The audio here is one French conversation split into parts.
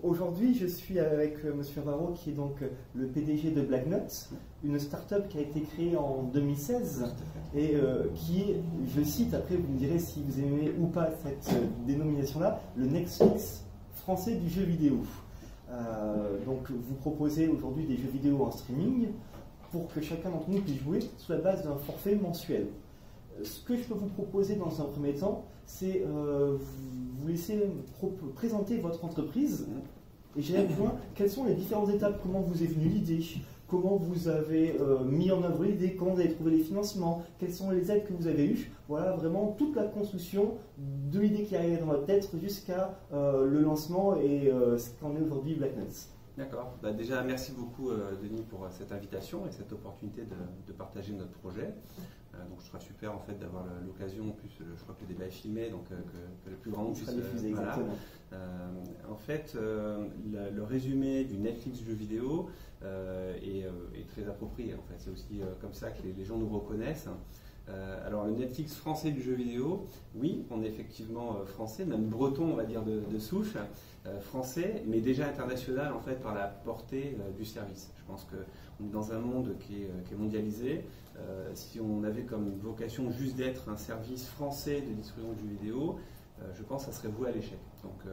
Aujourd'hui, je suis avec Monsieur Varro, qui est donc le PDG de Blacknut, une start-up qui a été créée en 2016 et qui est, je cite, après vous me direz si vous aimez ou pas cette dénomination-là, le Netflix français du jeu vidéo. Donc vous proposez aujourd'hui des jeux vidéo en streaming pour que chacun d'entre nous puisse jouer sur la base d'un forfait mensuel. Ce que je peux vous proposer dans un premier temps, c'est vous laisser présenter votre entreprise et j'irai plus loin. Quelles sont les différentes étapes? Comment vous est venue l'idée? Comment vous avez mis en œuvre l'idée? Comment vous avez trouvé les financements? Quelles sont les aides que vous avez eues? Voilà vraiment toute la construction de l'idée qui arrivait dans votre tête jusqu'à le lancement et ce qu'en est aujourd'hui Blacknut. D'accord. Bah déjà, merci beaucoup Denis pour cette invitation et cette opportunité de partager notre projet. Donc je trouve super en fait d'avoir l'occasion, en plus je crois que le débat est filmé, donc que le plus grand nombre puisse diffuser. Voilà. En fait, le résumé du Netflix jeux vidéo est très approprié. En fait, c'est aussi comme ça que les gens nous reconnaissent. Alors le Netflix français du jeu vidéo, oui, on est effectivement français, même breton on va dire de souche, français, mais déjà international en fait par la portée du service. Je pense qu'on est dans un monde qui est mondialisé. Si on avait comme vocation juste d'être un service français de distribution de jeux vidéo, je pense que ça serait voué à l'échec. Donc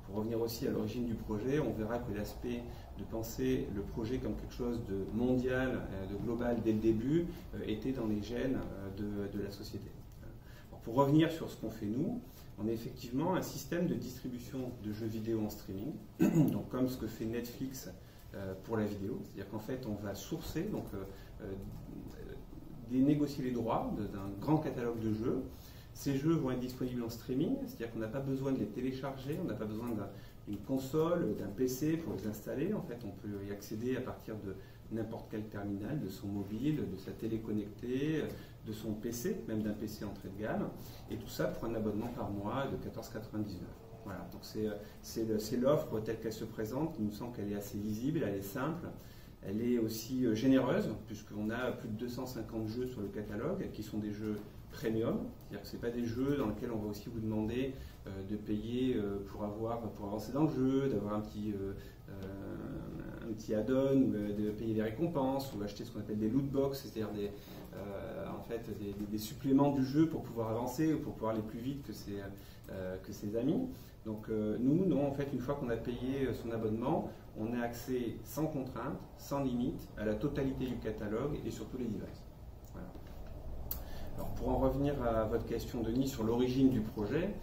pour revenir aussi à l'origine du projet, on verra que l'aspect de penser le projet comme quelque chose de mondial, de global dès le début, était dans les gènes de la société. Alors, pour revenir sur ce qu'on fait nous, on est effectivement un système de distribution de jeux vidéo en streaming, donc comme ce que fait Netflix pour la vidéo, c'est-à-dire qu'en fait on va sourcer, donc négocier les droits d'un grand catalogue de jeux. Ces jeux vont être disponibles en streaming, c'est-à-dire qu'on n'a pas besoin de les télécharger, on n'a pas besoin d'une console, d'un PC pour les installer. En fait, on peut y accéder à partir de n'importe quel terminal, de son mobile, de sa télé connectée, de son PC, même d'un PC entrée de gamme. Et tout ça pour un abonnement par mois de 14,99 €. Voilà, donc c'est l'offre telle qu'elle se présente. Il nous semble qu'elle est assez lisible, elle est simple. Elle est aussi généreuse, puisqu'on a plus de 250 jeux sur le catalogue, qui sont des jeux premium, c'est-à-dire que ce n'est pas des jeux dans lesquels on va aussi vous demander de payer pour avancer dans le jeu, d'avoir un petit add-on, ou de payer des récompenses, ou acheter ce qu'on appelle des loot box, c'est-à-dire des suppléments du jeu pour pouvoir avancer ou pour pouvoir aller plus vite que ses amis. Donc nous, non, en fait, une fois qu'on a payé son abonnement, on a accès sans contrainte, sans limite, à la totalité du catalogue et sur tous les devices. Voilà. Alors pour en revenir à votre question, Denis, sur l'origine du projet,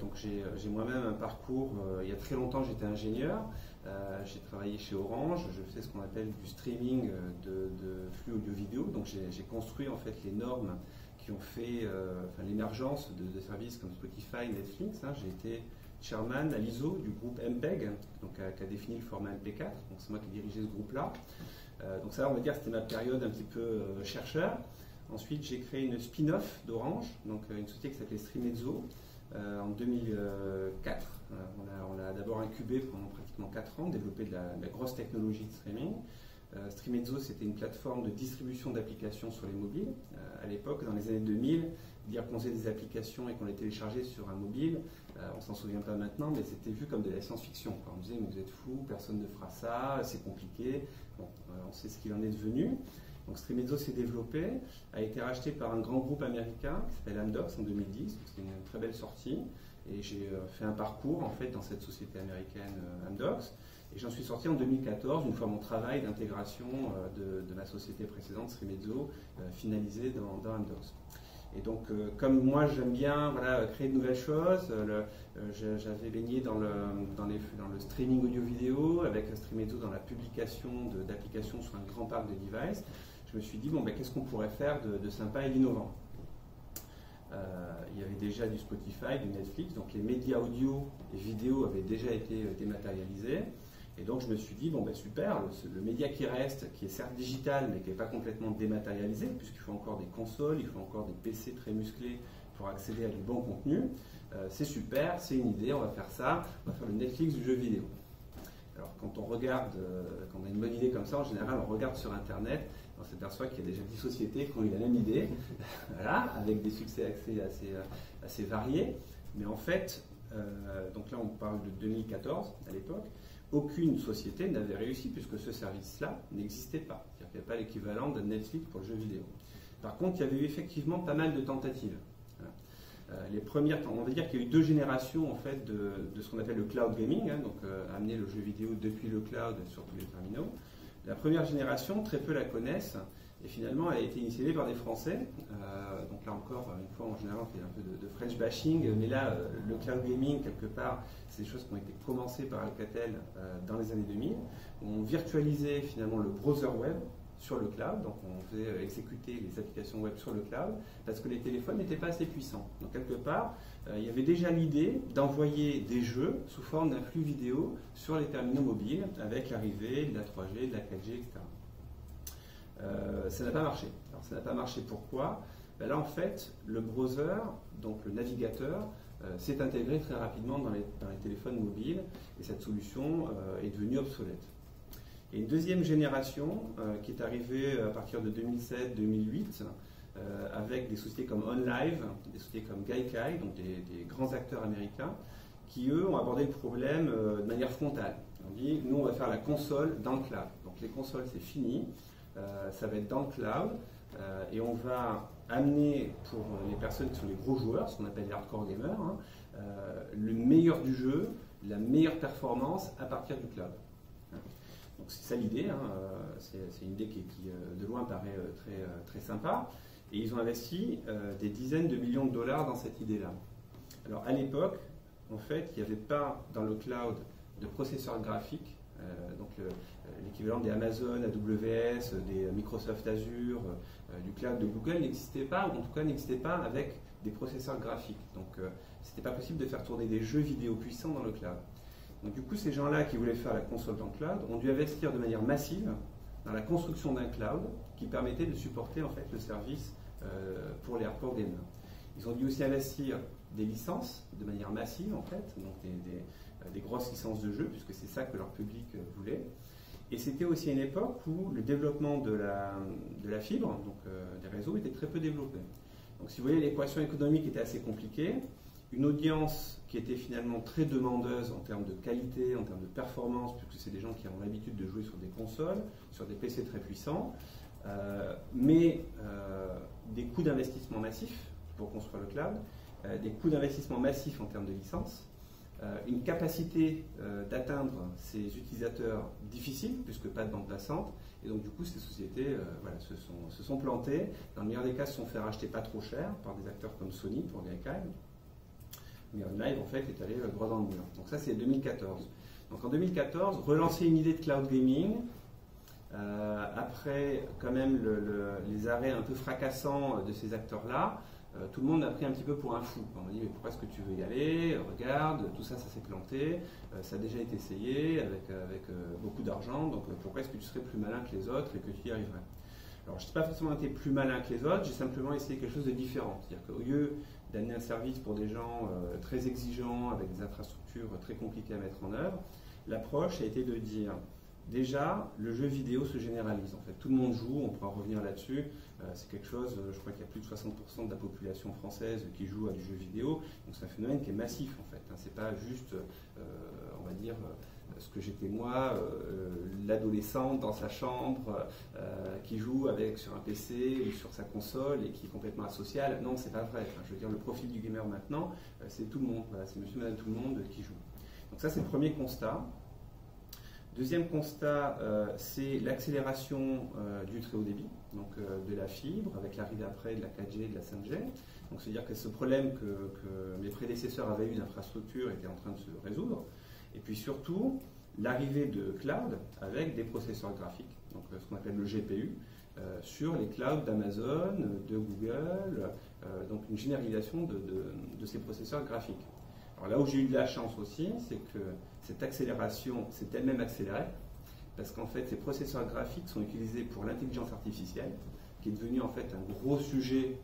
donc j'ai moi-même un parcours, il y a très longtemps j'étais ingénieur, j'ai travaillé chez Orange, je fais ce qu'on appelle du streaming de flux audio-vidéo, donc j'ai construit en fait les normes qui ont fait l'émergence de services comme Spotify, Netflix. J'ai été chairman à l'ISO du groupe MPEG, donc, qui a défini le format MP4, donc c'est moi qui dirigeais ce groupe-là. Donc ça, on va dire, c'était ma période un petit peu chercheur. Ensuite, j'ai créé une spin-off d'Orange, donc une société qui s'appelait Streamezzo, en 2004. On l'a d'abord incubé pendant pratiquement 4 ans, développé de la grosse technologie de streaming. Streamezzo, c'était une plateforme de distribution d'applications sur les mobiles. À l'époque, dans les années 2000, dire qu'on faisait des applications et qu'on les téléchargeait sur un mobile, on s'en souvient pas maintenant, mais c'était vu comme de la science-fiction. On disait, mais vous êtes fous, personne ne fera ça, c'est compliqué. Bon, on sait ce qu'il en est devenu. Donc Streamezzo s'est développé, a été racheté par un grand groupe américain qui s'appelle Amdocs en 2010. C'était une très belle sortie. Et j'ai fait un parcours en fait dans cette société américaine Amdocs. Et j'en suis sorti en 2014, une fois mon travail d'intégration de ma société précédente, Streamezzo, finalisé dans Amdocs. Et donc, comme moi j'aime bien créer de nouvelles choses, j'avais baigné dans le streaming audio-vidéo, avec Streamezzo dans la publication d'applications sur un grand parc de devices. Je me suis dit, bon, qu'est-ce qu'on pourrait faire de sympa et d'innovant? Il y avait déjà du Spotify, du Netflix, donc les médias audio et vidéo avaient déjà été dématérialisés. Et donc je me suis dit, super, le média qui reste, qui est certes digital, mais qui n'est pas complètement dématérialisé, puisqu'il faut encore des consoles, il faut encore des PC très musclés pour accéder à du bon contenu, c'est super, c'est une idée, on va faire ça, on va faire le Netflix du jeu vidéo. Alors quand on regarde, quand on a une bonne idée comme ça, en général on regarde sur Internet, on s'aperçoit qu'il y a déjà 10 sociétés qui ont eu la même idée, voilà, avec des succès assez variés, mais en fait, donc là on parle de 2014 à l'époque, aucune société n'avait réussi puisque ce service-là n'existait pas. C'est-à-dire qu'il n'y a pas l'équivalent de Netflix pour le jeu vidéo. Par contre, il y avait eu effectivement pas mal de tentatives. Les premières, on va dire qu'il y a eu deux générations en fait de ce qu'on appelle le cloud gaming, donc amener le jeu vidéo depuis le cloud sur tous les terminaux. La première génération, très peu la connaissent, et finalement elle a été initiée par des Français. Donc là encore, une fois en général, on fait un peu de French bashing, mais là, le cloud gaming, quelque part, c'est des choses qui ont été commencées par Alcatel dans les années 2000. On virtualisait finalement le browser web sur le cloud, donc on faisait exécuter les applications web sur le cloud parce que les téléphones n'étaient pas assez puissants. Donc quelque part, il y avait déjà l'idée d'envoyer des jeux sous forme d'un flux vidéo sur les terminaux mobiles avec l'arrivée de la 3G, de la 4G, etc. Ça n'a pas marché. Alors ça n'a pas marché pourquoi? Ben là en fait, le browser, donc le navigateur, s'est intégré très rapidement dans les téléphones mobiles et cette solution est devenue obsolète. Et une deuxième génération qui est arrivée à partir de 2007-2008 avec des sociétés comme OnLive, des sociétés comme Gaikai, donc des grands acteurs américains, qui eux ont abordé le problème de manière frontale. On dit, nous on va faire la console dans le cloud. Donc les consoles c'est fini, ça va être dans le cloud et on va amener pour les personnes qui sont les gros joueurs, ce qu'on appelle les hardcore gamers, le meilleur du jeu, la meilleure performance à partir du cloud. Donc c'est ça l'idée, c'est une idée qui de loin paraît très sympa. Et ils ont investi des dizaines de millions de dollars dans cette idée-là. Alors à l'époque, en fait, il n'y avait pas dans le cloud de processeurs graphiques, donc l'équivalent des Amazon, AWS, des Microsoft Azure, du cloud de Google n'existait pas, ou en tout cas n'existait pas avec des processeurs graphiques. Donc c'était pas possible de faire tourner des jeux vidéo puissants dans le cloud. Donc du coup, ces gens-là qui voulaient faire la console dans le cloud ont dû investir de manière massive dans la construction d'un cloud qui permettait de supporter en fait le service pour les hardcore gamers. Ils ont dû aussi investir des licences de manière massive en fait, donc des grosses licences de jeux puisque c'est ça que leur public voulait. Et c'était aussi une époque où le développement de la fibre, donc des réseaux, était très peu développé. Donc si vous voyez, l'équation économique était assez compliquée. Une audience qui était finalement très demandeuse en termes de qualité, en termes de performance, puisque c'est des gens qui ont l'habitude de jouer sur des consoles, sur des PC très puissants, mais des coûts d'investissement massifs pour construire le cloud, des coûts d'investissement massifs en termes de licence, une capacité d'atteindre ces utilisateurs difficiles, puisque pas de bande passante, et donc du coup ces sociétés se sont plantées, dans le meilleur des cas se sont fait racheter pas trop cher par des acteurs comme Sony pour Gaikai. Mais OnLive en fait est allé droit dans le mur. Donc ça c'est 2014. Donc en 2014, relancer une idée de cloud gaming, après quand même les arrêts un peu fracassants de ces acteurs-là, tout le monde a pris un petit peu pour un fou. On m'a dit mais pourquoi est-ce que tu veux y aller? Regarde, tout ça s'est planté, ça a déjà été essayé avec beaucoup d'argent, donc pourquoi est-ce que tu serais plus malin que les autres et que tu y arriverais? Alors je n'ai pas forcément été plus malin que les autres, j'ai simplement essayé quelque chose de différent. C'est-à-dire qu'au lieu d'amener un service pour des gens très exigeants, avec des infrastructures très compliquées à mettre en œuvre, l'approche a été de dire, déjà, le jeu vidéo se généralise. En fait, tout le monde joue, on pourra revenir là-dessus. C'est quelque chose, je crois qu'il y a plus de 60% de la population française qui joue à du jeu vidéo. Donc c'est un phénomène qui est massif, en fait. C'est pas juste, on va dire, ce que j'étais moi, l'adolescente dans sa chambre qui joue sur un PC ou sur sa console et qui est complètement asocial. Non, c'est pas vrai. Enfin, je veux dire, le profil du gamer maintenant, c'est tout le monde. Voilà, c'est monsieur, madame, tout le monde qui joue. Donc ça, c'est le premier constat. Deuxième constat, c'est l'accélération du très haut débit, donc de la fibre, avec l'arrivée après de la 4G et de la 5G. Donc c'est-à-dire que ce problème que mes prédécesseurs avaient eu d'infrastructure était en train de se résoudre. Et puis surtout, l'arrivée de cloud avec des processeurs graphiques, donc ce qu'on appelle le GPU, sur les clouds d'Amazon, de Google, donc une généralisation de ces processeurs graphiques. Alors là où j'ai eu de la chance aussi, c'est que cette accélération s'est elle-même accélérée, parce qu'en fait, ces processeurs graphiques sont utilisés pour l'intelligence artificielle, qui est devenue en fait un gros sujet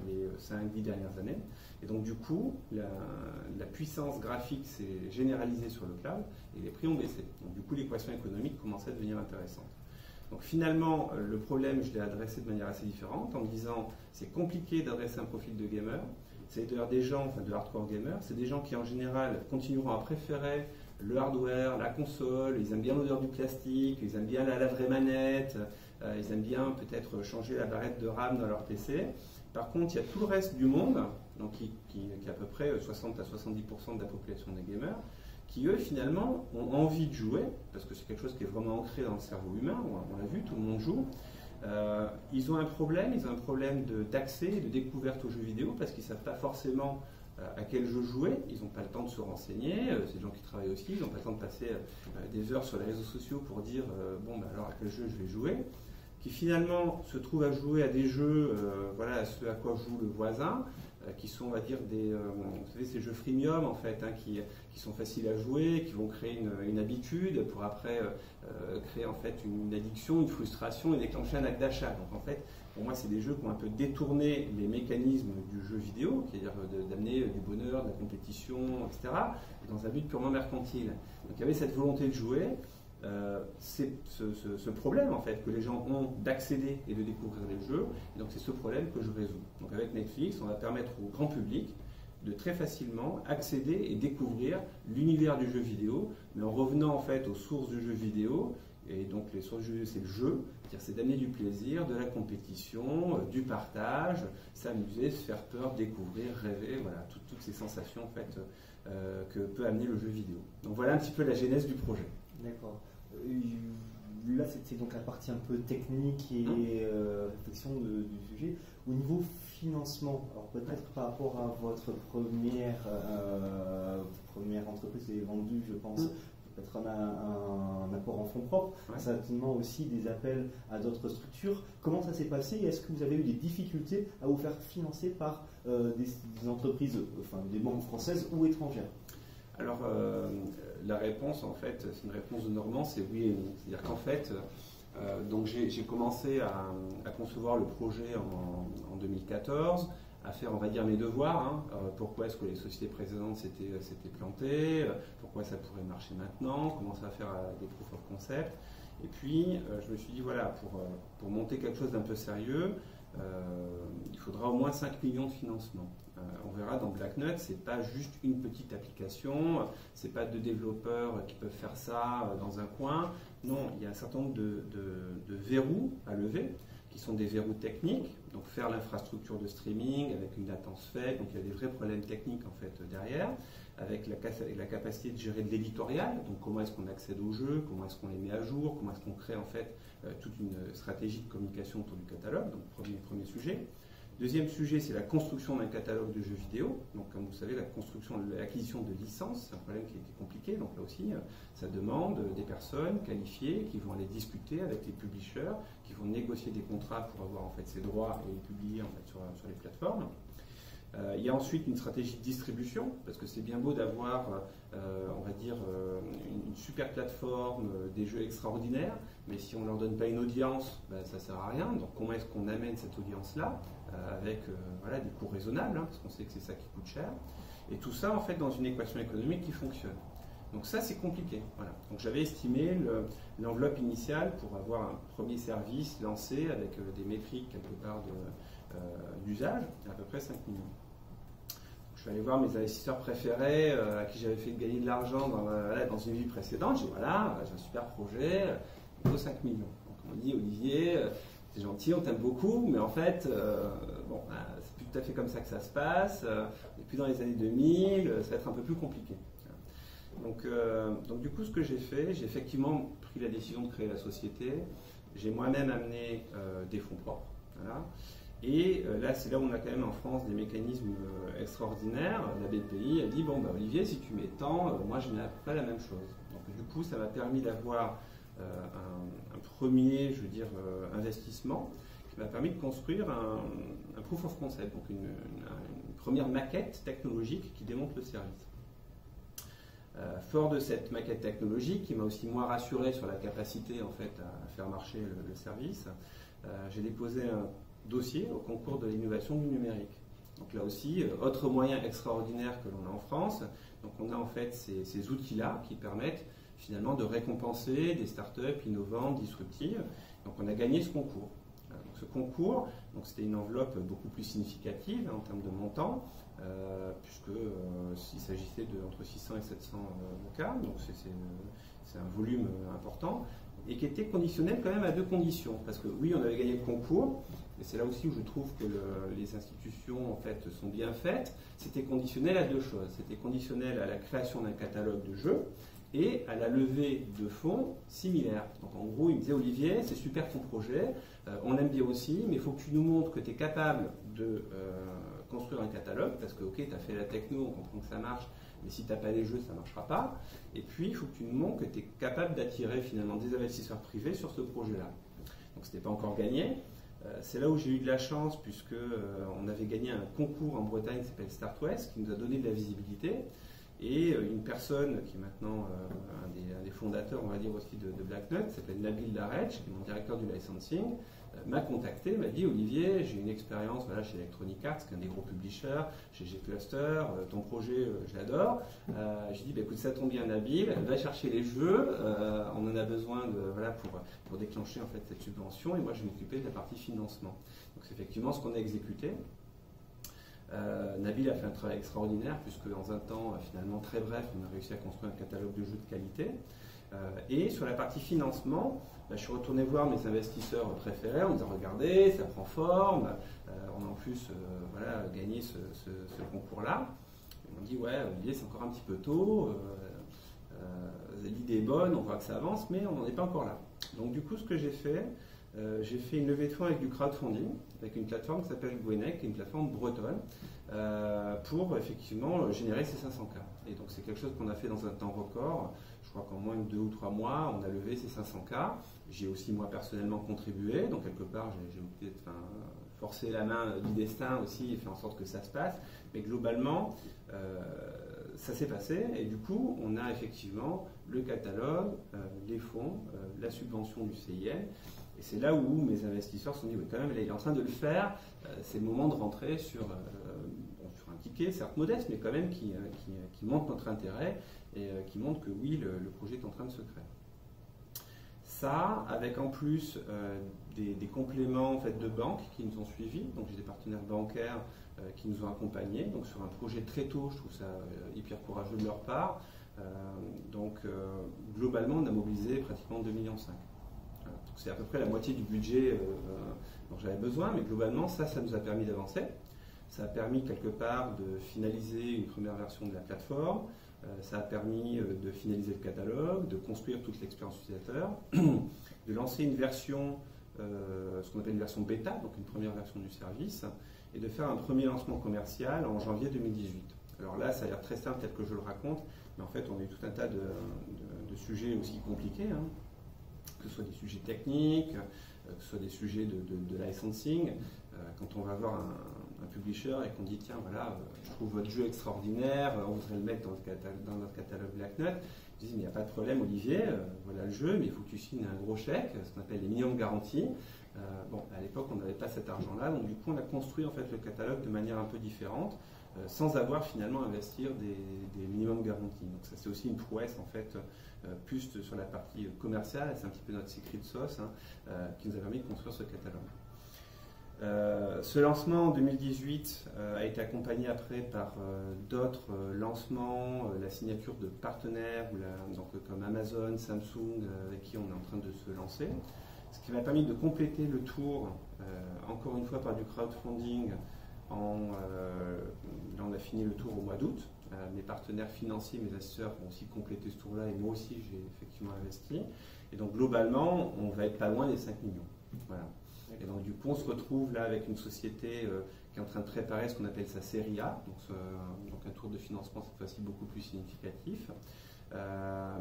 les 5-10 dernières années. Et donc du coup, la puissance graphique s'est généralisée sur le cloud et les prix ont baissé. Donc du coup, l'équation économique commençait à devenir intéressante. Donc finalement, le problème, je l'ai adressé de manière assez différente en disant c'est compliqué d'adresser un profil de gamer. c'est d'ailleurs des gens, enfin de hardcore gamers, c'est des gens qui en général continueront à préférer le hardware, la console, ils aiment bien l'odeur du plastique, ils aiment bien la vraie manette, ils aiment bien peut-être changer la barrette de RAM dans leur PC. Par contre, il y a tout le reste du monde, donc qui est à peu près 60 à 70% de la population des gamers, qui eux finalement ont envie de jouer, parce que c'est quelque chose qui est vraiment ancré dans le cerveau humain, on l'a vu, tout le monde joue. Ils ont un problème d'accès et de découverte aux jeux vidéo, parce qu'ils ne savent pas forcément à quel jeu jouer, ils n'ont pas le temps de se renseigner, c'est des gens qui travaillent aussi, ils n'ont pas le temps de passer des heures sur les réseaux sociaux pour dire bon ben alors à quel jeu je vais jouer, qui finalement se trouvent à jouer à des jeux, voilà, ce à quoi joue le voisin, qui sont, on va dire, vous savez, ces jeux freemium en fait, hein, qui sont faciles à jouer, qui vont créer une habitude pour après créer en fait une addiction, une frustration et déclencher un acte d'achat. Donc en fait, pour moi, c'est des jeux qui ont un peu détourné les mécanismes du jeu vidéo, c'est-à-dire d'amener du bonheur, de la compétition, etc., dans un but purement mercantile. Donc il y avait cette volonté de jouer. C'est ce problème en fait que les gens ont d'accéder et de découvrir les jeux, et donc c'est ce problème que je résous. Donc avec Netflix, on va permettre au grand public de très facilement accéder et découvrir l'univers du jeu vidéo, mais en revenant en fait aux sources du jeu vidéo. Et donc les sources du jeu, c'est le jeu, c'est d'amener du plaisir, de la compétition, du partage, s'amuser, se faire peur, découvrir, rêver, voilà, toutes ces sensations en fait que peut amener le jeu vidéo. Donc voilà un petit peu la genèse du projet. D'accord. Là, c'était donc la partie un peu technique et réflexion du sujet. Au niveau financement, alors peut-être par rapport à votre première entreprise qui est vendue, je pense, peut-être un apport en fonds propres, certainement aussi des appels à d'autres structures. Comment ça s'est passé? Est-ce que vous avez eu des difficultés à vous faire financer par des entreprises, enfin des banques françaises ou étrangères? Alors, la réponse, en fait, c'est une réponse de Normand, c'est oui et non. C'est-à-dire qu'en fait, donc j'ai commencé à concevoir le projet en 2014, à faire, on va dire, mes devoirs. Hein. Pourquoi est-ce que les sociétés précédentes s'étaient plantées? Pourquoi ça pourrait marcher maintenant? Comment ça va faire des proof of concept? Et puis, je me suis dit, voilà, pour monter quelque chose d'un peu sérieux, il faudra au moins 5 millions de financement. On verra dans BlackNut, c'est pas juste une petite application, c'est pas deux développeurs qui peuvent faire ça dans un coin. Non, il y a un certain nombre de verrous à lever, qui sont des verrous techniques. Donc faire l'infrastructure de streaming avec une latence faible, donc il y a des vrais problèmes techniques en fait derrière, avec la capacité de gérer de l'éditorial, donc comment est-ce qu'on accède aux jeux, comment est-ce qu'on les met à jour, comment est-ce qu'on crée en fait toute une stratégie de communication autour du catalogue, donc premier sujet. Deuxième sujet, c'est la construction d'un catalogue de jeux vidéo. Donc, comme vous savez, l'acquisition de licences, c'est un problème qui est compliqué. Donc là aussi, ça demande des personnes qualifiées qui vont aller discuter avec les publishers, qui vont négocier des contrats pour avoir en fait ces droits et les publier en fait sur les plateformes. Il y a ensuite une stratégie de distribution, parce que c'est bien beau d'avoir, on va dire, une super plateforme, des jeux extraordinaires, mais si on ne leur donne pas une audience, ben, ça ne sert à rien. Donc comment est-ce qu'on amène cette audience-là avec voilà, des coûts raisonnables, hein, parce qu'on sait que c'est ça qui coûte cher. Et tout ça, en fait, dans une équation économique qui fonctionne. Donc ça, c'est compliqué. Voilà. Donc j'avais estimé l'enveloppe initiale pour avoir un premier service lancé avec des métriques quelque part d'usage, à peu près 5 millions. Je suis allé voir mes investisseurs préférés à qui j'avais fait gagner de l'argent dans une vie précédente. J'ai dit voilà, j'ai un super projet, il faut 5 millions. Donc on m'a dit Olivier, c'est gentil, on t'aime beaucoup, mais en fait, bon, c'est plus tout à fait comme ça que ça se passe. Et puis dans les années 2000, ça va être un peu plus compliqué. Donc du coup, ce que j'ai fait, j'ai effectivement pris la décision de créer la société. J'ai moi-même amené des fonds propres. Voilà. Et là, c'est là où on a quand même en France des mécanismes extraordinaires. La BPI a dit, bon, bah, Olivier, si tu mets tant, moi je mets pas la même chose. Donc du coup, ça m'a permis d'avoir un premier, je veux dire, investissement qui m'a permis de construire un proof of concept, donc une première maquette technologique qui démontre le service. Fort de cette maquette technologique, qui m'a aussi moi rassuré sur la capacité en fait à faire marcher le service, j'ai déposé un dossier au concours de l'innovation du numérique. Donc là aussi, autre moyen extraordinaire que l'on a en France. Donc on a en fait ces outils-là qui permettent finalement de récompenser des startups innovantes, disruptives. Donc on a gagné ce concours. Donc ce concours, c'était une enveloppe beaucoup plus significative en termes de montant, puisqu'il s'agissait entre 600 et 700 cas, donc c'est un volume important, et qui était conditionnel quand même à 2 conditions. Parce que oui, on avait gagné le concours, et c'est là aussi où je trouve que les institutions en fait sont bien faites. C'était conditionnel à 2 choses. C'était conditionnel à la création d'un catalogue de jeux et à la levée de fonds similaires. Donc en gros, il me disait, Olivier, c'est super ton projet, on l'aime bien aussi, mais il faut que tu nous montres que tu es capable de construire un catalogue, parce que ok, tu as fait la techno, on comprend que ça marche, mais si tu n'as pas les jeux, ça ne marchera pas. Et puis, il faut que tu nous montres que tu es capable d'attirer finalement des investisseurs privés sur ce projet-là. Donc ce n'était pas encore gagné. C'est là où j'ai eu de la chance, puisque on avait gagné un concours en Bretagne qui s'appelle Start West, qui nous a donné de la visibilité. Et une personne qui est maintenant un des fondateurs, on va dire aussi, de Black Knot, qui s'appelle Nabil Darej, qui est mon directeur du licensing, m'a contacté, m'a dit, Olivier, j'ai une expérience chez Electronic Arts, qui est un des gros publishers, chez G-Cluster, ton projet, je l'adore. J'ai dit, écoute, ça tombe bien, Nabil, va chercher les jeux, on en a besoin pour déclencher en fait cette subvention, et moi je vais m'occuper de la partie financement. Donc c'est effectivement ce qu'on a exécuté. Nabil a fait un travail extraordinaire, puisque dans un temps finalement très bref, on a réussi à construire un catalogue de jeux de qualité. Et sur la partie financement, je suis retourné voir mes investisseurs préférés en me disant, regardez, ça prend forme, on a en plus gagné ce concours-là. Ils m'ont dit, ouais, Olivier, c'est encore un petit peu tôt, l'idée est bonne, on voit que ça avance, mais on n'en est pas encore là. Donc du coup, ce que j'ai fait une levée de fonds avec du crowdfunding, avec une plateforme qui s'appelle Gwenec, qui est une plateforme bretonne, pour effectivement générer ces 500K. Et donc c'est quelque chose qu'on a fait dans un temps record. Je crois qu'en moins de 2 ou 3 mois, on a levé ces 500K. J'ai aussi moi personnellement contribué, donc quelque part j'ai peut-être forcé la main du destin aussi et fait en sorte que ça se passe. Mais globalement, ça s'est passé, et du coup on a effectivement le catalogue, les fonds, la subvention du CIN. Et c'est là où mes investisseurs se sont dit, oui, quand même, là, il est en train de le faire, c'est le moment de rentrer sur un ticket, certes modeste, mais quand même qui montre notre intérêt et qui montre que oui, le projet est en train de se créer. Ça, avec en plus des compléments en fait, de banques qui nous ont suivis, donc j'ai des partenaires bancaires qui nous ont accompagnés, donc sur un projet très tôt, je trouve ça hyper courageux de leur part. Globalement, on a mobilisé pratiquement 2,5 millions. C'est à peu près la moitié du budget dont j'avais besoin, mais globalement, ça nous a permis d'avancer. Ça a permis quelque part de finaliser une première version de la plateforme, ça a permis de finaliser le catalogue, de construire toute l'expérience utilisateur, de lancer une version, ce qu'on appelle une version bêta, donc une première version du service, et de faire un premier lancement commercial en janvier 2018. Alors là, ça a l'air très simple tel que je le raconte, mais en fait, on a eu tout un tas de sujets aussi compliqués, hein. Que ce soit des sujets techniques, que ce soit des sujets de licensing. Quand on va voir un publisher et qu'on dit tiens voilà, je trouve votre jeu extraordinaire, on voudrait le mettre dans notre catalogue Black Knot, je dis mais il n'y a pas de problème Olivier, voilà le jeu, mais il faut que tu signes un gros chèque, ce qu'on appelle les minimum garanties. À l'époque on n'avait pas cet argent-là, donc du coup on a construit en fait le catalogue de manière un peu différente, sans avoir finalement à investir des minimum garanties. Donc ça c'est aussi une prouesse en fait, plus sur la partie commerciale, c'est un petit peu notre secret sauce qui nous a permis de construire ce catalogue. Ce lancement en 2018 a été accompagné après par d'autres lancements, la signature de partenaires comme Amazon, Samsung, avec qui on est en train de se lancer. Ce qui m'a permis de compléter le tour, encore une fois par du crowdfunding. On a fini le tour au mois d'août. Mes partenaires financiers, mes investisseurs ont aussi complété ce tour-là et moi aussi j'ai effectivement investi. Et donc globalement, on va être pas loin des 5 millions. Voilà. Et donc du coup, on se retrouve là avec une société qui est en train de préparer ce qu'on appelle sa série A, donc un tour de financement cette fois-ci beaucoup plus significatif,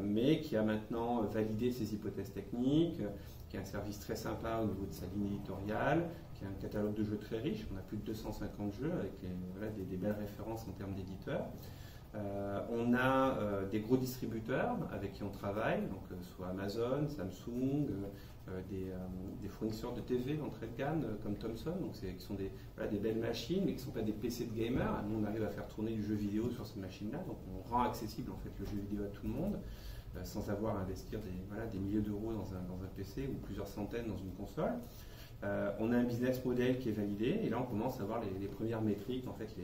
mais qui a maintenant validé ses hypothèses techniques, qui a un service très sympa au niveau de sa ligne éditoriale, qui a un catalogue de jeux très riche. On a plus de 250 jeux avec des belles références en termes d'éditeurs. On a des gros distributeurs avec qui on travaille, donc soit Amazon, Samsung, des fournisseurs de TV d'entrée de gamme comme Thomson, donc qui sont des belles machines, mais qui ne sont pas des PC de gamers. Nous, on arrive à faire tourner du jeu vidéo sur ces machines-là, donc on rend accessible en fait le jeu vidéo à tout le monde, sans avoir à investir des milliers d'euros dans un PC ou plusieurs centaines dans une console. On a un business model qui est validé et là on commence à voir les premières métriques, en fait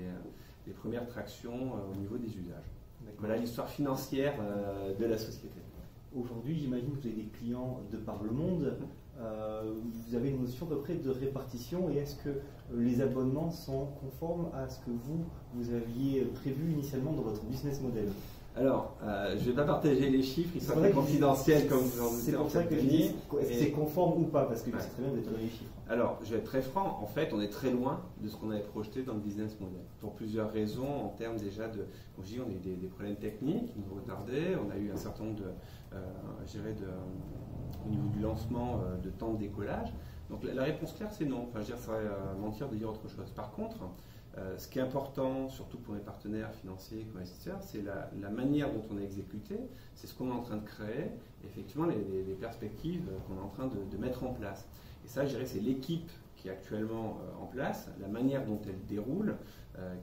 les premières tractions au niveau des usages. Voilà l'histoire financière de la société. Aujourd'hui, j'imagine que vous avez des clients de par le monde. Vous avez une notion à peu près de répartition et est-ce que les abonnements sont conformes à ce que vous aviez prévu initialement dans votre business model? Alors, je ne vais pas partager les chiffres, ils sont confidentiels comme vous en doutez. C'est pour ça que je dis, est-ce que c'est conforme ou pas? Parce que je sais très bien d'étaler les chiffres. Alors, je vais être très franc, en fait, on est très loin de ce qu'on avait projeté dans le business model. Pour plusieurs raisons, en termes déjà de, comme je dis, on a eu des problèmes techniques qui nous retardaient, on a eu un certain nombre au niveau du lancement, de temps de décollage. Donc la réponse claire, c'est non. Enfin, je veux dire, ça serait mentir de dire autre chose. Par contre, ce qui est important, surtout pour les partenaires financiers comme investisseurs, c'est la manière dont on a exécuté, c'est ce qu'on est en train de créer, et effectivement les perspectives qu'on est en train de mettre en place. Et ça, je dirais, c'est l'équipe qui est actuellement en place, la manière dont elle déroule,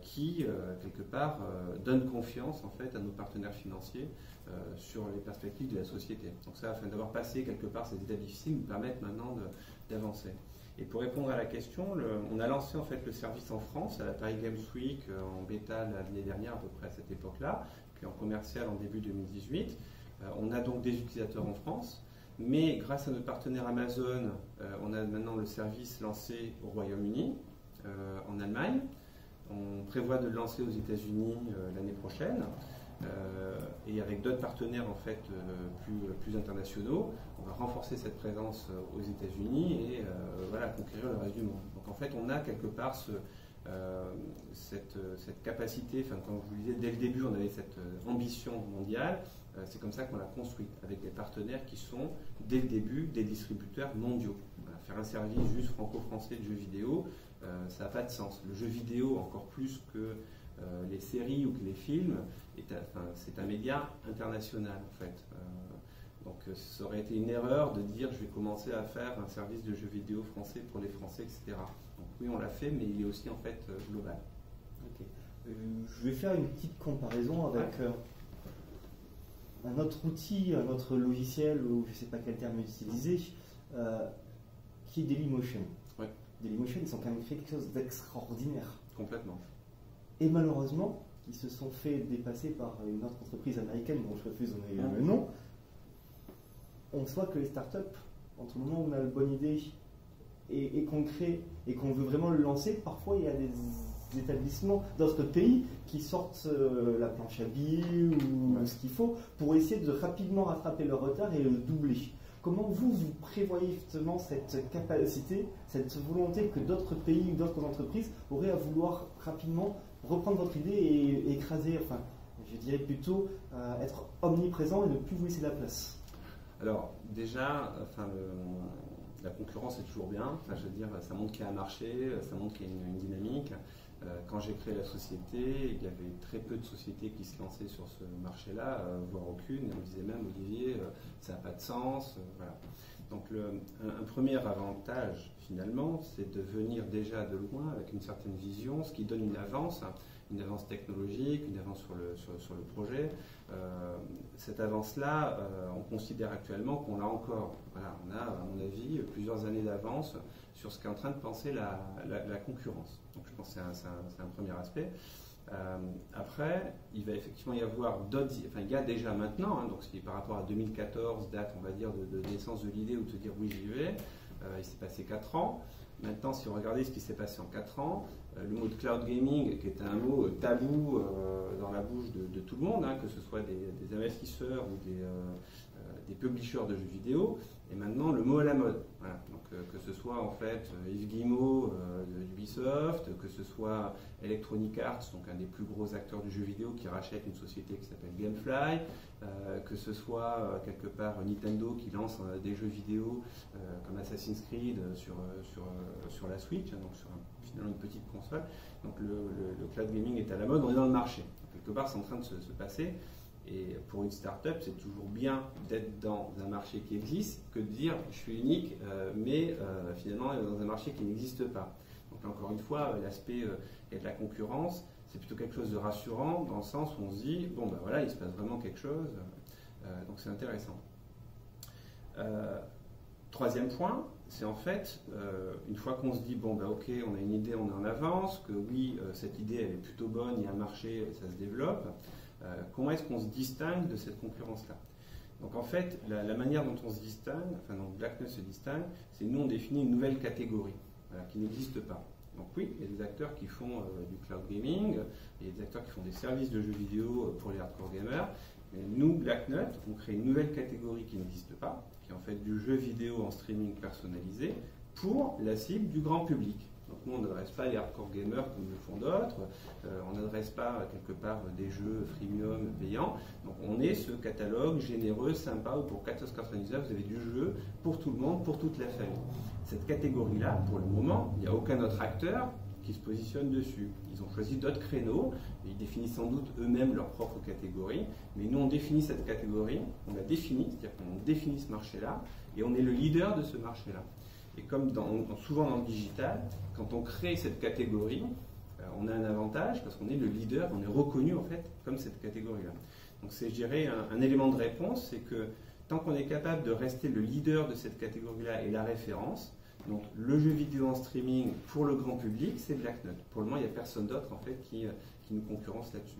qui, quelque part, donne confiance en fait, à nos partenaires financiers sur les perspectives de la société. Donc ça, afin d'avoir passé quelque part ces étapes difficiles, nous permettent maintenant d'avancer. Et pour répondre à la question, on a lancé en fait le service en France à la Paris Games Week en bêta l'année dernière à peu près à cette époque-là, puis en commercial en début 2018. On a donc des utilisateurs en France, mais grâce à notre partenaire Amazon, on a maintenant le service lancé au Royaume-Uni, en Allemagne. On prévoit de le lancer aux États-Unis l'année prochaine. Et avec d'autres partenaires en fait plus internationaux, on va renforcer cette présence aux États-Unis et voilà, conquérir le reste du monde. Donc en fait, on a quelque part cette capacité, enfin, comme je vous le disais, dès le début, on avait cette ambition mondiale. C'est comme ça qu'on l'a construite, avec des partenaires qui sont, dès le début, des distributeurs mondiaux. Voilà, faire un service juste franco-français de jeux vidéo, ça n'a pas de sens. Le jeu vidéo, encore plus que les séries ou que les films, c'est un média international en fait. Donc ça aurait été une erreur de dire je vais commencer à faire un service de jeux vidéo français pour les Français, etc. Donc oui, on l'a fait, mais il est aussi en fait global. Okay. Je vais faire une petite comparaison avec un autre outil, un autre logiciel, ou je ne sais pas quel terme utiliser, qui est Dailymotion. Ouais. Dailymotion, ils ont quand même fait quelque chose d'extraordinaire. Complètement. Et malheureusement, ils se sont fait dépasser par une autre entreprise américaine dont je refuse de donner le nom. On voit que les startups, entre le moment où on a la bonne idée et qu'on crée et qu'on veut vraiment le lancer, parfois il y a des établissements d'autres pays qui sortent la planche à billets ou ce qu'il faut pour essayer de rapidement rattraper leur retard et le doubler. Comment vous prévoyez justement cette capacité, cette volonté que d'autres pays ou d'autres entreprises auraient à vouloir rapidement reprendre votre idée et écraser, enfin, je dirais plutôt être omniprésent et ne plus vous laisser la place? Alors, déjà, la concurrence est toujours bien. Enfin, je veux dire, ça montre qu'il y a un marché, ça montre qu'il y a une dynamique. Quand j'ai créé la société, il y avait très peu de sociétés qui se lançaient sur ce marché-là, voire aucune. Et on disait même, Olivier, ça n'a pas de sens. Voilà. Donc, un premier avantage, finalement, c'est de venir déjà de loin avec une certaine vision, ce qui donne une avance technologique, une avance sur le projet. Cette avance-là, on considère actuellement qu'on l'a encore. Voilà, on a, à mon avis, plusieurs années d'avance sur ce qu'est en train de penser la concurrence. Donc je pense que c'est un premier aspect. Après, il va effectivement y avoir d'autres... Enfin, il y a déjà maintenant, donc c'est par rapport à 2014, date, on va dire, de naissance de l'idée ou de se dire oui, j'y vais. Il s'est passé 4 ans. Maintenant, si on regardait ce qui s'est passé en 4 ans, le mot de cloud gaming, qui était un mot tabou dans la bouche de tout le monde, que ce soit des investisseurs ou des publishers de jeux vidéo, est maintenant le mot à la mode. Voilà. Donc, que ce soit en fait Yves Guillemot d'Ubisoft, que ce soit Electronic Arts, donc un des plus gros acteurs du jeu vidéo qui rachète une société qui s'appelle Gamefly, que ce soit quelque part Nintendo qui lance des jeux vidéo comme Assassin's Creed sur la Switch, donc sur finalement une petite console. Donc le cloud gaming est à la mode, on est dans le marché. Donc, quelque part, c'est en train de se passer. Et pour une start-up, c'est toujours bien d'être dans un marché qui existe que de dire je suis unique, mais finalement dans un marché qui n'existe pas. Donc encore une fois, l'aspect il y a de la concurrence, c'est plutôt quelque chose de rassurant dans le sens où on se dit bon ben voilà, il se passe vraiment quelque chose, donc c'est intéressant. Troisième point, c'est en fait, une fois qu'on se dit, bon, bah, ok, on a une idée, on est en avance, que oui, cette idée, elle est plutôt bonne, il y a un marché, ça se développe, comment est-ce qu'on se distingue de cette concurrence-là? Donc en fait, la manière dont on se distingue, enfin dont BlackNut se distingue, c'est nous on définit une nouvelle catégorie qui n'existe pas. Donc oui, il y a des acteurs qui font du cloud gaming, il y a des acteurs qui font des services de jeux vidéo pour les hardcore gamers, mais nous, BlackNut, on crée une nouvelle catégorie qui n'existe pas, qui est en fait du jeu vidéo en streaming personnalisé pour la cible du grand public. Donc nous, on n'adresse pas les hardcore gamers comme le font d'autres, on n'adresse pas quelque part des jeux freemium payants. Donc on est ce catalogue généreux, sympa, où pour 14,99 vous avez du jeu pour tout le monde, pour toute la famille. Cette catégorie-là, pour le moment, il n'y a aucun autre acteur qui se positionne dessus. Ils ont choisi d'autres créneaux, et ils définissent sans doute eux-mêmes leur propre catégorie, mais nous on définit cette catégorie, on la définit, c'est-à-dire qu'on définit ce marché-là, et on est le leader de ce marché-là. Et comme souvent dans le digital, quand on crée cette catégorie, on a un avantage parce qu'on est le leader, on est reconnu en fait comme cette catégorie-là. Donc c'est, je dirais, un élément de réponse, c'est que tant qu'on est capable de rester le leader de cette catégorie-là et la référence, donc le jeu vidéo en streaming pour le grand public, c'est BlackNut. Pour le moment, il n'y a personne d'autre en fait qui nous concurrence là-dessus.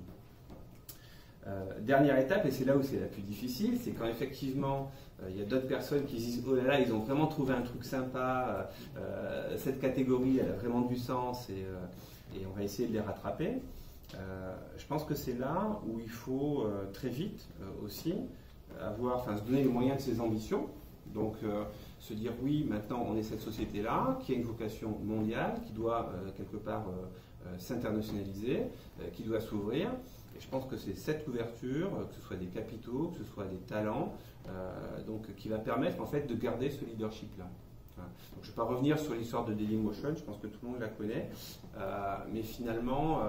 Dernière étape, et c'est là où c'est la plus difficile, c'est quand effectivement il y a d'autres personnes qui disent oh là là, ils ont vraiment trouvé un truc sympa, cette catégorie elle a vraiment du sens et on va essayer de les rattraper. Je pense que c'est là où il faut très vite aussi se donner les moyens de ses ambitions. Donc se dire oui, maintenant on est cette société-là qui a une vocation mondiale, qui doit quelque part s'internationaliser, qui doit s'ouvrir. Et je pense que c'est cette ouverture, que ce soit des capitaux, que ce soit des talents, qui va permettre en fait de garder ce leadership-là. Voilà. Donc, je ne vais pas revenir sur l'histoire de Dailymotion, je pense que tout le monde la connaît, mais finalement,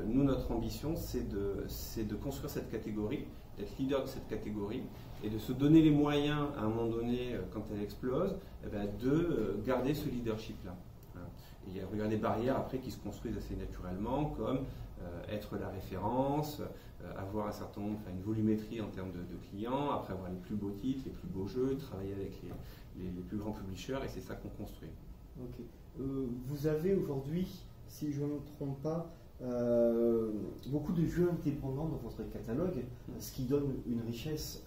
nous, notre ambition, c'est de construire cette catégorie, d'être leader de cette catégorie, et de se donner les moyens, à un moment donné, quand elle explose, de garder ce leadership-là. Voilà. Et il y a des barrières après qui se construisent assez naturellement, comme être la référence, avoir un certain nombre, une volumétrie en termes de clients, après avoir les plus beaux titres, les plus beaux jeux, travailler avec les plus grands publishers, et c'est ça qu'on construit. Ok. Vous avez aujourd'hui, si je ne me trompe pas, beaucoup de jeux indépendants dans votre catalogue, ce qui donne une richesse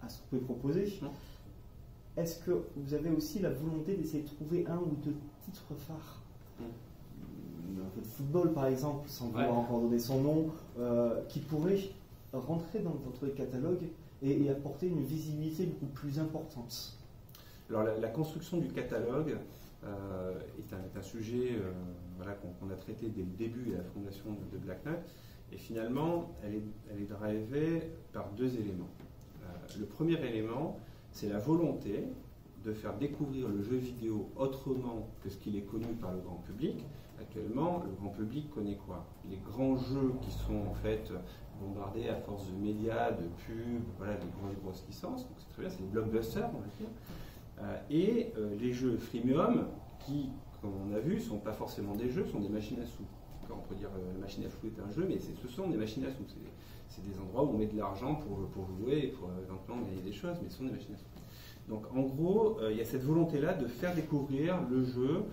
à ce que vous pouvez proposer. Est-ce que vous avez aussi la volonté d'essayer de trouver un ou deux titres phares, un peu de football par exemple, sans vouloir encore donner son nom, qui pourrait rentrer dans votre catalogue et apporter une visibilité beaucoup plus importante? Alors la construction du catalogue est un sujet qu'on a traité dès le début à la fondation de BlackNut, et finalement elle est drivée par deux éléments. Le premier élément, c'est la volonté de faire découvrir le jeu vidéo autrement que ce qu'il est connu par le grand public. Actuellement, le grand public connaît quoi? Les grands jeux qui sont en fait bombardés à force de médias, de pubs, des grosses licences, donc c'est très bien, c'est des blockbusters, on va dire. Et les jeux freemium qui, comme on a vu, ne sont pas forcément des jeux, sont des machines à sous. On peut dire la machine à sous est un jeu, mais ce sont des machines à sous. C'est des endroits où on met de l'argent pour jouer et pour éventuellement gagner des choses, mais ce sont des machines à sous. Donc en gros, il y a cette volonté-là de faire découvrir le jeu,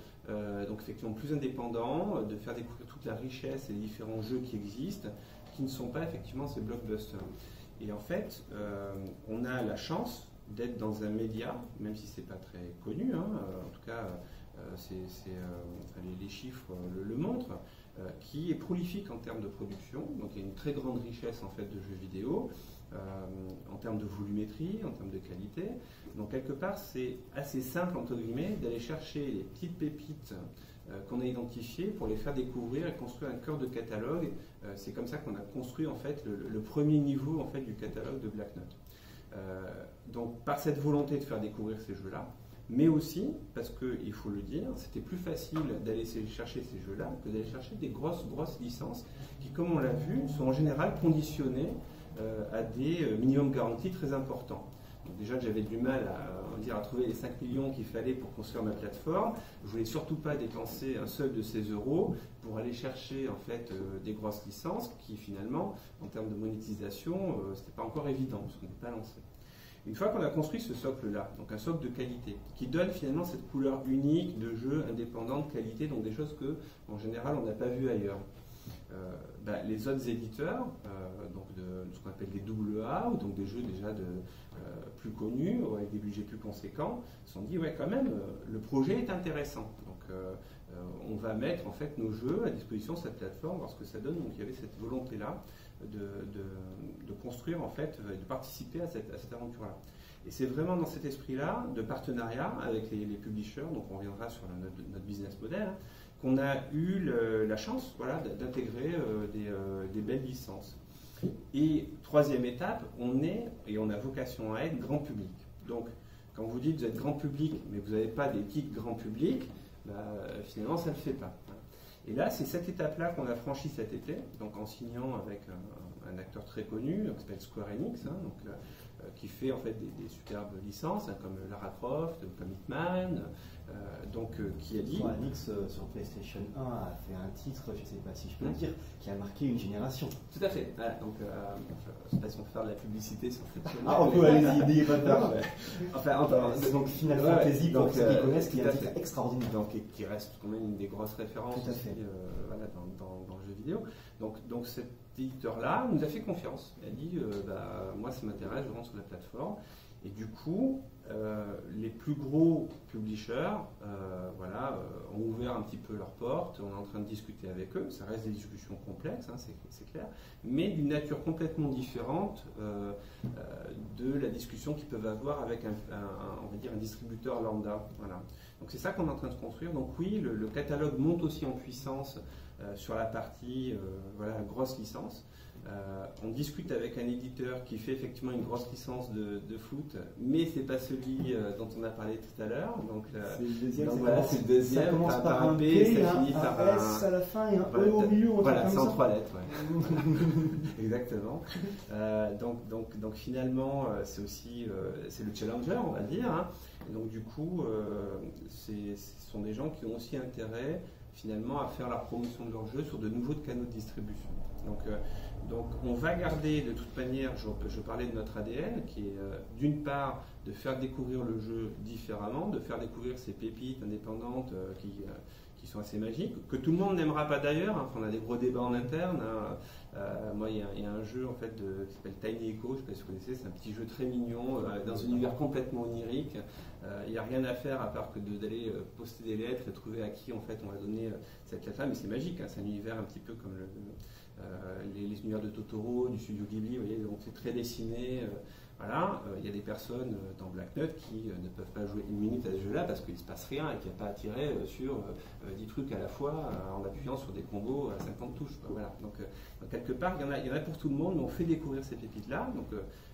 donc effectivement plus indépendant, de faire découvrir toute la richesse et les différents jeux qui existent, qui ne sont pas effectivement ces blockbusters. Et en fait, on a la chance d'être dans un média, même si c'est pas très connu, en tout cas les chiffres le montrent, qui est prolifique en termes de production, donc il y a une très grande richesse en fait de jeux vidéo, en termes de volumétrie, en termes de qualité. Donc quelque part c'est assez simple entre guillemets d'aller chercher les petites pépites qu'on a identifiées pour les faire découvrir et construire un cœur de catalogue. C'est comme ça qu'on a construit en fait le premier niveau en fait du catalogue de BlackNut. Donc par cette volonté de faire découvrir ces jeux-là, mais aussi parce qu'il faut le dire, c'était plus facile d'aller chercher ces jeux-là que d'aller chercher des grosses licences qui, comme on l'a vu, sont en général conditionnées à des minimums garantis très importants. Donc déjà que j'avais du mal à trouver les 5 millions qu'il fallait pour construire ma plateforme, je voulais surtout pas dépenser un seul de ces euros pour aller chercher en fait des grosses licences qui finalement, en termes de monétisation, c'était pas encore évident parce qu'on n'est pas lancé. Une fois qu'on a construit ce socle-là, donc un socle de qualité, qui donne finalement cette couleur unique de jeu indépendant de qualité, donc des choses que, en général, on n'a pas vues ailleurs. Les autres éditeurs, donc de ce qu'on appelle des AA, ou donc des jeux déjà plus connus, avec des budgets plus conséquents, se sont dit, ouais, quand même, le projet est intéressant. Donc, on va mettre en fait nos jeux à disposition de cette plateforme, parce que ça donne. Donc, il y avait cette volonté-là de construire, en fait, de participer à cette aventure-là. Et c'est vraiment dans cet esprit-là, de partenariat avec les publishers, donc on reviendra sur notre business model, hein, qu'on a eu la chance, voilà, d'intégrer des belles licences. Et troisième étape, on a vocation à être grand public. Donc, quand vous dites que vous êtes grand public, mais vous n'avez pas des kits grand public, finalement, ça ne le fait pas. Et là, c'est cette étape-là qu'on a franchie cet été, donc en signant avec un acteur très connu, qui s'appelle Square Enix, hein, donc, qui fait en fait des superbes licences, hein, comme Lara Croft, comme Hitman, qui a dit... Square Enix sur PlayStation 1 a fait un titre, je ne sais pas si je peux le dire, qui a marqué une génération. Tout à fait. Voilà, donc, je ne sais pas si on peut faire de la publicité sur cette chaîne. Ah, on peut, allez-y, n'ayez pas peur. Donc Final Fantasy, pour ceux qui connaissent, qui est un titre extraordinaire. Donc, qui reste quand même une des grosses références aussi, voilà, dans le jeu vidéo. Donc cet éditeur-là nous a fait confiance. Il a dit, moi ça m'intéresse, je rentre sur la plateforme. Et du coup, les plus gros publishers ont ouvert un petit peu leurs portes. On est en train de discuter avec eux. Ça reste des discussions complexes, hein, c'est clair, mais d'une nature complètement différente de la discussion qu'ils peuvent avoir avec on va dire un distributeur lambda. Voilà. Donc c'est ça qu'on est en train de construire. Donc oui, le catalogue monte aussi en puissance sur la partie grosse licence. On discute avec un éditeur qui fait effectivement une grosse licence de foot, mais c'est pas celui dont on a parlé tout à l'heure. Donc c'est le deuxième. C'est le deuxième. Ça commence par un P, ça finit par un S à la fin et un E au milieu. Voilà, c'est en 3 lettres. Ouais. Exactement. Donc finalement, c'est aussi c'est le challenger, on va dire. Hein. Et donc du coup, ce sont des gens qui ont aussi intérêt finalement à faire la promotion de leur jeu sur de nouveaux canaux de distribution. Donc on va garder de toute manière, je parlais de notre ADN, qui est d'une part de faire découvrir le jeu différemment, de faire découvrir ces pépites indépendantes qui sont assez magiques, que tout le monde n'aimera pas d'ailleurs, hein, on a des gros débats en interne. Hein. Moi il y a un jeu en fait qui s'appelle Tiny Echo, je ne sais pas si vous connaissez, c'est un petit jeu très mignon, dans un univers complètement onirique. Il n'y a rien à faire à part que d'aller poster des lettres et trouver à qui en fait on va donner cette lettre-là, mais c'est magique, hein, c'est un univers un petit peu comme les univers de Totoro, du studio Ghibli, vous voyez, donc c'est très dessiné. Voilà, il y a des personnes dans Black Knot qui ne peuvent pas jouer une minute à ce jeu-là parce qu'il ne se passe rien et qu'il n'y a pas à tirer sur 10 trucs à la fois en appuyant sur des combos à 50 touches. Quoi. Voilà. Donc quelque part, il y en a pour tout le monde, mais on fait découvrir ces pépites-là. Donc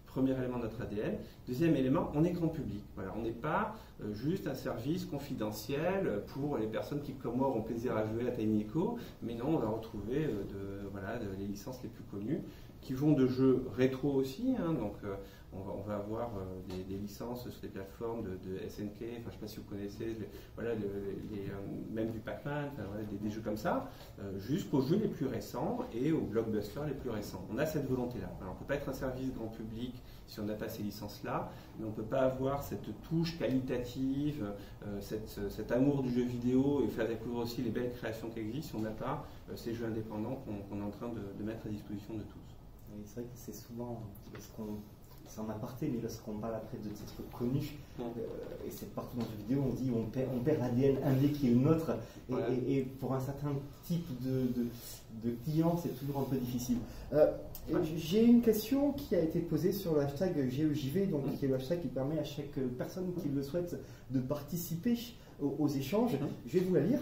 premier élément de notre ADN. Deuxième élément, on est grand public. Voilà, on n'est pas juste un service confidentiel pour les personnes qui, comme moi, auront plaisir à jouer à Tiny Echo, mais non, on va retrouver les licences les plus connues qui vont de jeux rétro aussi. Hein, donc on va avoir des licences sur des plateformes de SNK, enfin, je ne sais pas si vous connaissez, même du Pac-Man, des jeux comme ça, jusqu'aux jeux les plus récents et aux blockbusters les plus récents. On a cette volonté-là. Alors, on ne peut pas être un service grand public si on n'a pas ces licences-là, mais on ne peut pas avoir cette touche qualitative, cet amour du jeu vidéo et faire découvrir aussi les belles créations qui existent si on n'a pas ces jeux indépendants qu'on est en train de mettre à disposition de tous. Oui, c'est vrai que c'est souvent, c'est en aparté, mais lorsqu'on parle après de titres connus, et c'est partout dans les vidéos, on dit on perd l'ADN indé qui est le nôtre, et pour un certain type de client, c'est toujours un peu difficile. J'ai une question qui a été posée sur le hashtag GEJV, donc qui est le hashtag qui permet à chaque personne qui le souhaite de participer aux échanges. Je vais vous la lire.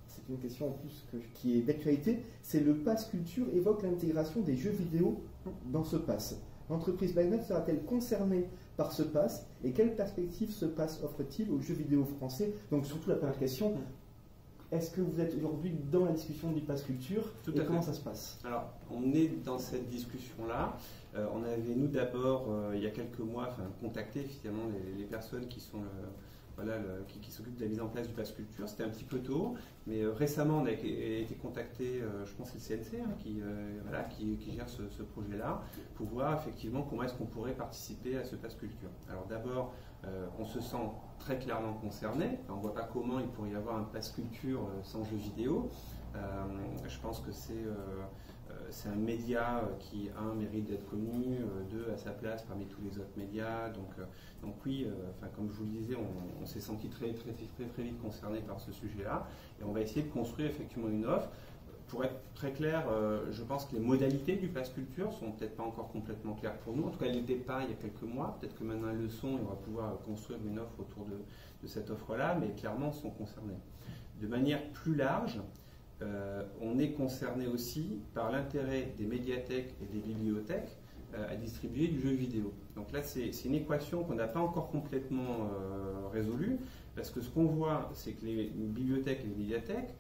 C'est une question en plus qui est d'actualité. C'est le Pass Culture évoque l'intégration des jeux vidéo dans ce pass. L'entreprise Black Knot sera-t-elle concernée par ce pass et quelle perspective ce pass offre-t-il aux jeux vidéo français? Donc surtout la première question, est-ce que vous êtes aujourd'hui dans la discussion du Pass Culture et comment ça se passe? Alors, on est dans cette discussion-là. On avait, nous d'abord, il y a quelques mois, contacté finalement les personnes qui sont voilà, qui s'occupe de la mise en place du pass culture. C'était un petit peu tôt, mais récemment on a été contacté, je pense que c'est le CNC qui gère ce projet-là, pour voir effectivement comment est-ce qu'on pourrait participer à ce pass culture. Alors d'abord, on se sent très clairement concerné. On ne voit pas comment il pourrait y avoir un pass culture sans jeux vidéo. Je pense que c'est un média qui, mérite d'être connu, a sa place parmi tous les autres médias. Donc oui, comme je vous le disais, on s'est senti très vite concerné par ce sujet-là. Et on va essayer de construire effectivement une offre. Pour être très clair, je pense que les modalités du pass culture sont peut-être pas encore complètement claires pour nous. En tout cas, elles n'étaient pas il y a quelques mois. Peut-être que maintenant elles le sont et on va pouvoir construire une offre autour de cette offre-là, mais clairement, sont concernés. De manière plus large, on est concerné aussi par l'intérêt des médiathèques et des bibliothèques à distribuer du jeu vidéo. Donc là, c'est une équation qu'on n'a pas encore complètement résolue, parce que ce qu'on voit, c'est que les bibliothèques et les médiathèques,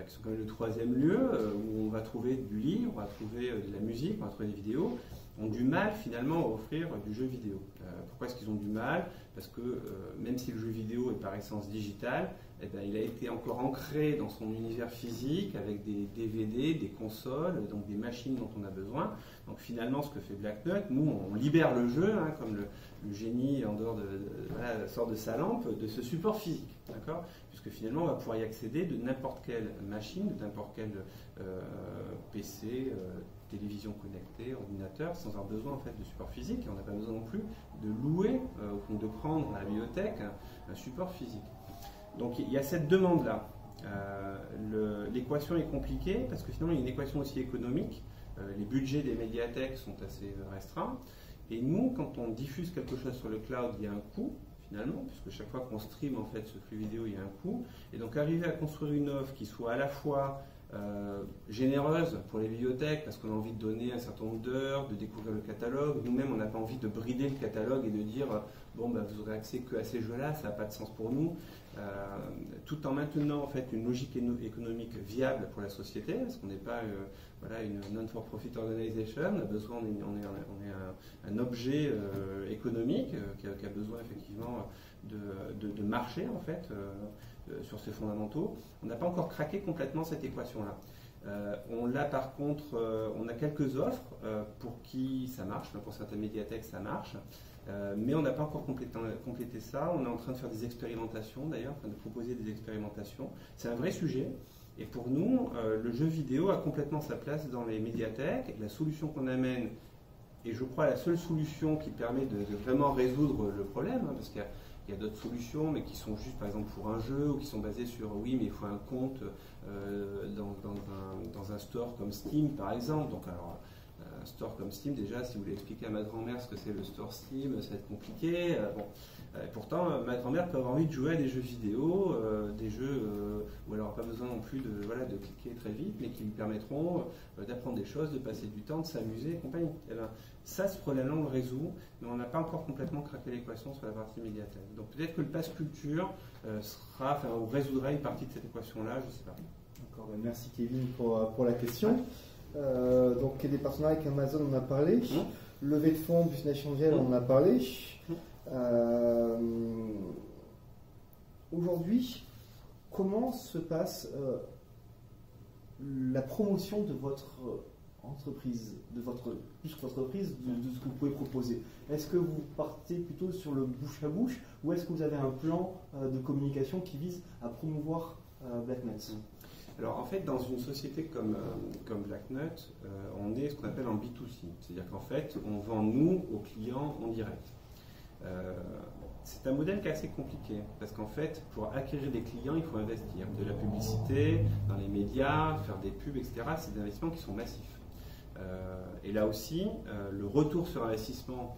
qui sont quand même le troisième lieu où on va trouver du livre, on va trouver de la musique, on va trouver des vidéos, ont du mal finalement à offrir du jeu vidéo. Pourquoi est-ce qu'ils ont du mal? Parce que même si le jeu vidéo est par essence digital, il a été encore ancré dans son univers physique avec des DVD, des consoles, donc des machines dont on a besoin. Donc finalement, ce que fait Black Knot, nous on libère le jeu, comme le génie en dehors sort de sa lampe, de ce support physique, d'accord? Puisque finalement on va pouvoir y accéder de n'importe quelle machine, de n'importe quel PC, télévision connectée, ordinateur, sans avoir besoin en fait de support physique. Et on n'a pas besoin non plus de louer ou de prendre à la bibliothèque un support physique. Donc il y a cette demande-là. L'équation est compliquée parce que finalement il y a une équation aussi économique. Les budgets des médiathèques sont assez restreints. Et nous, quand on diffuse quelque chose sur le cloud, il y a un coût finalement, puisque chaque fois qu'on stream en fait ce flux vidéo, il y a un coût. Et donc arriver à construire une offre qui soit à la fois généreuse pour les bibliothèques parce qu'on a envie de donner un certain nombre d'heures, de découvrir le catalogue. Nous-mêmes, on n'a pas envie de brider le catalogue et de dire bon, vous aurez accès que à ces jeux-là, ça n'a pas de sens pour nous. Tout en maintenant en fait une logique économique viable pour la société, parce qu'on n'est pas une non-for-profit organization. On a besoin, on est un objet économique qui a besoin effectivement de marcher en fait. Sur ses fondamentaux. On n'a pas encore craqué complètement cette équation-là. On l'a par contre, on a quelques offres pour qui ça marche, pour certaines médiathèques ça marche, mais on n'a pas encore complété ça. On est en train de faire des expérimentations d'ailleurs, en train de proposer des expérimentations. C'est un vrai sujet. Et pour nous, le jeu vidéo a complètement sa place dans les médiathèques. La solution qu'on amène, et je crois la seule solution qui permet de vraiment résoudre le problème, parce qu'il y a d'autres solutions, mais qui sont juste, par exemple, pour un jeu, ou qui sont basées sur, oui, mais il faut un compte dans un store comme Steam, par exemple. Donc, alors, un store comme Steam, déjà, si vous voulez expliquer à ma grand-mère ce que c'est le store Steam, ça va être compliqué. Pourtant, ma grand-mère peut avoir envie de jouer à des jeux vidéo, des jeux où elle n'aura pas besoin non plus de cliquer très vite, mais qui lui permettront d'apprendre des choses, de passer du temps, de s'amuser et compagnie. Et bien, ça, ce problème-là, on le résout, mais on n'a pas encore complètement craqué l'équation sur la partie médiathèque. Donc peut-être que le pass culture résoudra une partie de cette équation-là, je ne sais pas. D'accord, merci Kevin pour la question. Donc il y a des partenariats avec Amazon, on en a parlé. Levée de fonds, Business Angel, on en a parlé. Aujourd'hui, comment se passe la promotion de votre entreprise, de ce que vous pouvez proposer? Est-ce que vous partez plutôt sur le bouche à bouche ou est-ce que vous avez un plan de communication qui vise à promouvoir Black Knot? Alors en fait, dans une société comme Black Knot, on est ce qu'on appelle en B2C, c'est-à-dire qu'en fait, on vend nous aux clients en direct. C'est un modèle qui est assez compliqué parce qu'en fait, pour acquérir des clients, il faut investir de la publicité, dans les médias, faire des pubs, etc. C'est des investissements qui sont massifs. Et là aussi, le retour sur investissement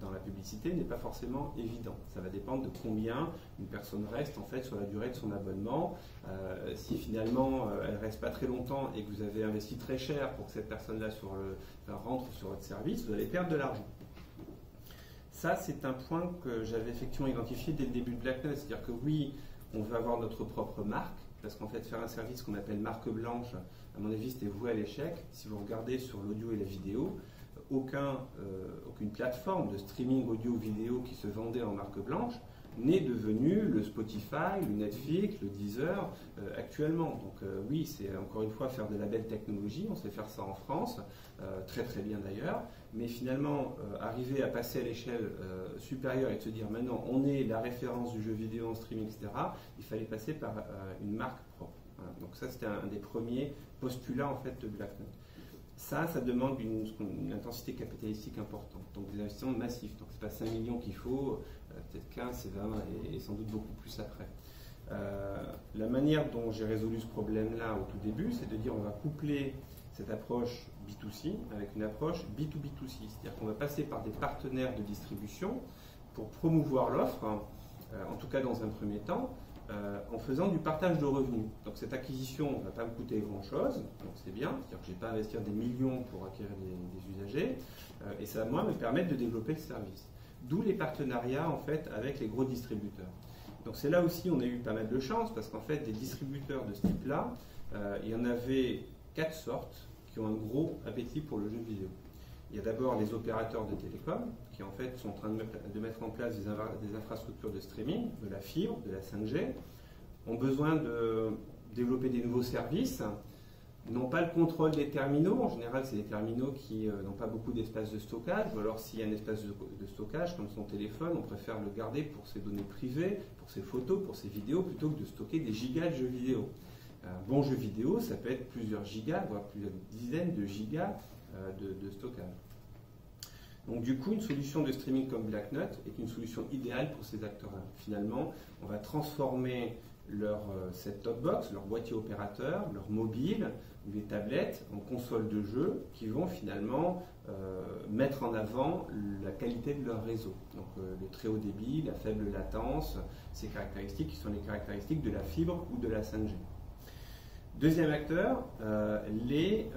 dans la publicité n'est pas forcément évident. Ça va dépendre de combien une personne reste en fait sur la durée de son abonnement. Si finalement elle ne reste pas très longtemps et que vous avez investi très cher pour que cette personne-là rentre sur votre service, vous allez perdre de l'argent. Ça, c'est un point que j'avais effectivement identifié dès le début de Black Knot. C'est-à-dire que oui, on veut avoir notre propre marque, parce qu'en fait, faire un service qu'on appelle marque blanche, à mon avis, c'était voué à l'échec. Si vous regardez sur l'audio et la vidéo, aucune plateforme de streaming audio-vidéo qui se vendait en marque blanche n'est devenu le Spotify, le Netflix, le Deezer actuellement. Donc oui, c'est encore une fois faire de la belle technologie, on sait faire ça en France, très très bien d'ailleurs, mais finalement arriver à passer à l'échelle supérieure et de se dire maintenant on est la référence du jeu vidéo en streaming, etc., il fallait passer par une marque propre. Voilà. Donc ça c'était un des premiers postulats en fait de Black Knight. Ça demande une intensité capitalistique importante, donc des investissements massifs. Donc c'est pas 5 millions qu'il faut, peut-être 15, 20 et sans doute beaucoup plus après. La manière dont j'ai résolu ce problème-là au tout début, c'est de dire on va coupler cette approche B2C avec une approche B2B2C, c'est-à-dire qu'on va passer par des partenaires de distribution pour promouvoir l'offre, en tout cas dans un premier temps, en faisant du partage de revenus. Donc cette acquisition ne va pas me coûter grand-chose, donc c'est bien, c'est-à-dire que je n'ai pas à investir des millions pour acquérir des usagers, et ça va moi me permettre de développer le service. D'où les partenariats en fait avec les gros distributeurs. Donc c'est là aussi on a eu pas mal de chance, parce qu'en fait des distributeurs de ce type-là, il y en avait 4 sortes qui ont un gros appétit pour le jeu vidéo. Il y a d'abord les opérateurs de télécom qui en fait sont en train de mettre en place des infrastructures de streaming, de la fibre, de la 5G, ont besoin de développer des nouveaux services, n'ont pas le contrôle des terminaux. En général, c'est des terminaux qui n'ont pas beaucoup d'espace de stockage, ou alors s'il y a un espace de stockage comme son téléphone, on préfère le garder pour ses données privées, pour ses photos, pour ses vidéos, plutôt que de stocker des gigas de jeux vidéo. Un bon jeu vidéo, ça peut être plusieurs gigas, voire plusieurs dizaines de gigas de stockage. Donc du coup, une solution de streaming comme Black Knight est une solution idéale pour ces acteurs-là. Finalement, on va transformer leur set-top box, leur boîtier opérateur, leur mobile ou les tablettes en consoles de jeux qui vont finalement mettre en avant la qualité de leur réseau. Donc le très haut débit, la faible latence, ces caractéristiques qui sont les caractéristiques de la fibre ou de la 5G. Deuxième acteur, les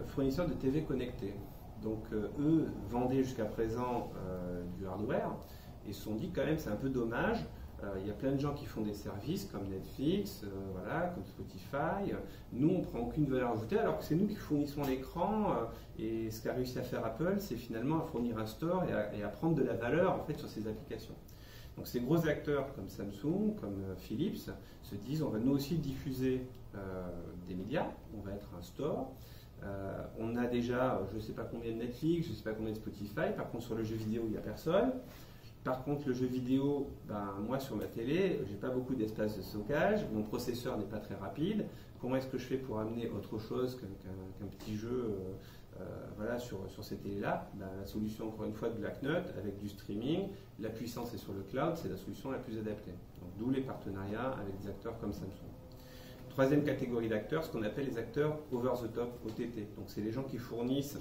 fournisseurs de TV connectés. Donc eux vendaient jusqu'à présent du hardware et se sont dit quand même c'est un peu dommage. Il y a plein de gens qui font des services comme Netflix, voilà, comme Spotify. Nous on ne prend aucune valeur ajoutée alors que c'est nous qui fournissons l'écran. Et ce qu'a réussi à faire Apple, c'est finalement à fournir un store et à prendre de la valeur en fait sur ces applications. Donc ces gros acteurs comme Samsung, comme Philips se disent on va nous aussi diffuser des médias, on va être un store. On a déjà, je ne sais pas combien de Netflix, je ne sais pas combien de Spotify. Par contre, sur le jeu vidéo, il n'y a personne. Par contre, le jeu vidéo, moi sur ma télé, j'ai pas beaucoup d'espace de stockage. Mon processeur n'est pas très rapide. Comment est-ce que je fais pour amener autre chose qu'un petit jeu voilà, sur ces télés-là? La solution, encore une fois, de Black Knight, avec du streaming, la puissance est sur le cloud, c'est la solution la plus adaptée. Donc, d'où les partenariats avec des acteurs comme Samsung. Troisième catégorie d'acteurs, ce qu'on appelle les acteurs over-the-top, OTT. Donc c'est les gens qui fournissent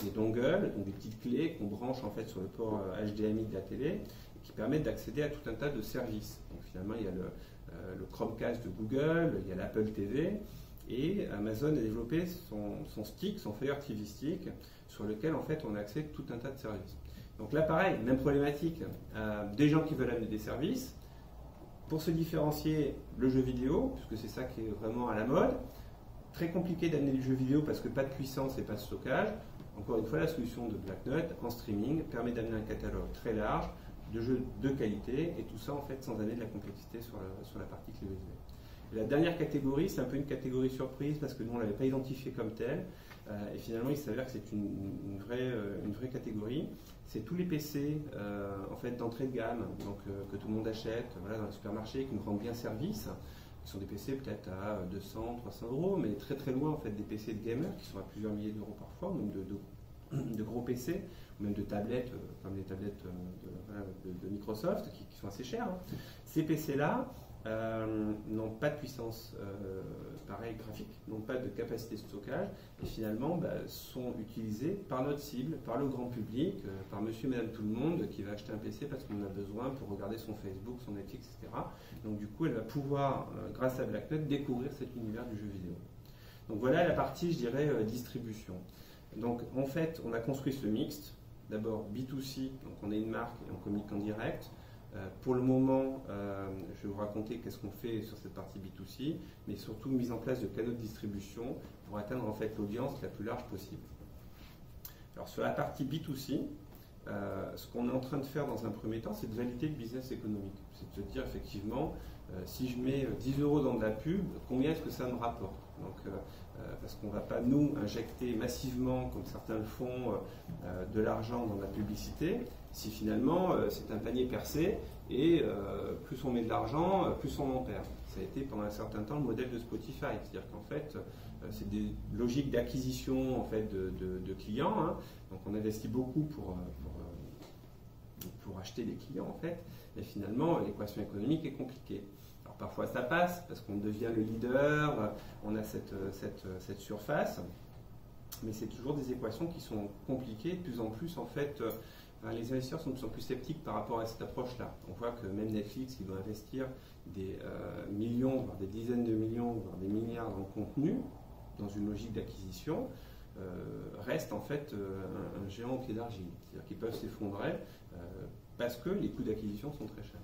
des dongles, donc des petites clés qu'on branche en fait sur le port HDMI de la télé, et qui permettent d'accéder à tout un tas de services. Donc finalement il y a le Chromecast de Google, il y a l'Apple TV, et Amazon a développé son stick, son Fire TV Stick, sur lequel en fait on a accès à tout un tas de services. Donc là pareil, même problématique, des gens qui veulent amener des services. Pour se différencier, le jeu vidéo, puisque c'est ça qui est vraiment à la mode. Très compliqué d'amener du jeu vidéo parce que pas de puissance et pas de stockage. Encore une fois, la solution de Black Knight en streaming permet d'amener un catalogue très large de jeux de qualité et tout ça en fait sans amener de la complexité sur la partie clé USB. Et la dernière catégorie, c'est un peu une catégorie surprise parce que nous on ne l'avait pas identifiée comme telle. Et finalement, il s'avère que c'est une vraie catégorie. C'est tous les PC en fait, d'entrée de gamme donc, que tout le monde achète voilà, dans les supermarchés, qui nous rendent bien service. Ce sont des PC peut-être à 200, 300 euros, mais très très loin en fait, des PC de gamers qui sont à plusieurs milliers d'euros parfois, ou même de gros PC, ou même de tablettes, comme les tablettes de Microsoft, qui sont assez chères. Hein. Ces PC-là n'ont pas de puissance pareil graphique, n'ont pas de capacité de stockage et finalement sont utilisés par notre cible, par le grand public, par monsieur et madame tout le monde qui va acheter un PC parce qu'on a besoin pour regarder son Facebook, son Netflix, etc. Donc du coup elle va pouvoir, grâce à Black Knight, découvrir cet univers du jeu vidéo. Donc voilà la partie, je dirais, distribution. Donc en fait on a construit ce mixte, d'abord B2C, donc on est une marque et on communique en direct. Pour le moment, je vais vous raconter qu'est-ce qu'on fait sur cette partie B2C, mais surtout mise en place de canaux de distribution pour atteindre en fait l'audience la plus large possible. Alors sur la partie B2C, ce qu'on est en train de faire dans un premier temps, c'est de valider le business économique. C'est de se dire effectivement, si je mets 10 € dans de la pub, combien est-ce que ça me rapporte? Donc, parce qu'on ne va pas nous injecter massivement, comme certains le font, de l'argent dans la publicité, si finalement c'est un panier percé et plus on met de l'argent, plus on en perd. Ça a été pendant un certain temps le modèle de Spotify, c'est-à-dire qu'en fait c'est des logiques d'acquisition en fait, de clients, hein. Donc on investit beaucoup pour acheter des clients en fait, et finalement l'équation économique est compliquée. Alors parfois ça passe parce qu'on devient le leader, on a cette surface, mais c'est toujours des équations qui sont compliquées. De plus en plus en fait, les investisseurs sont de plus en plus sceptiques par rapport à cette approche-là. On voit que même Netflix, qui doit investir des millions, voire des dizaines de millions, voire des milliards dans le contenu, dans une logique d'acquisition, reste en fait un géant au pied d'argile. C'est-à-dire qu'ils peuvent s'effondrer parce que les coûts d'acquisition sont très chers.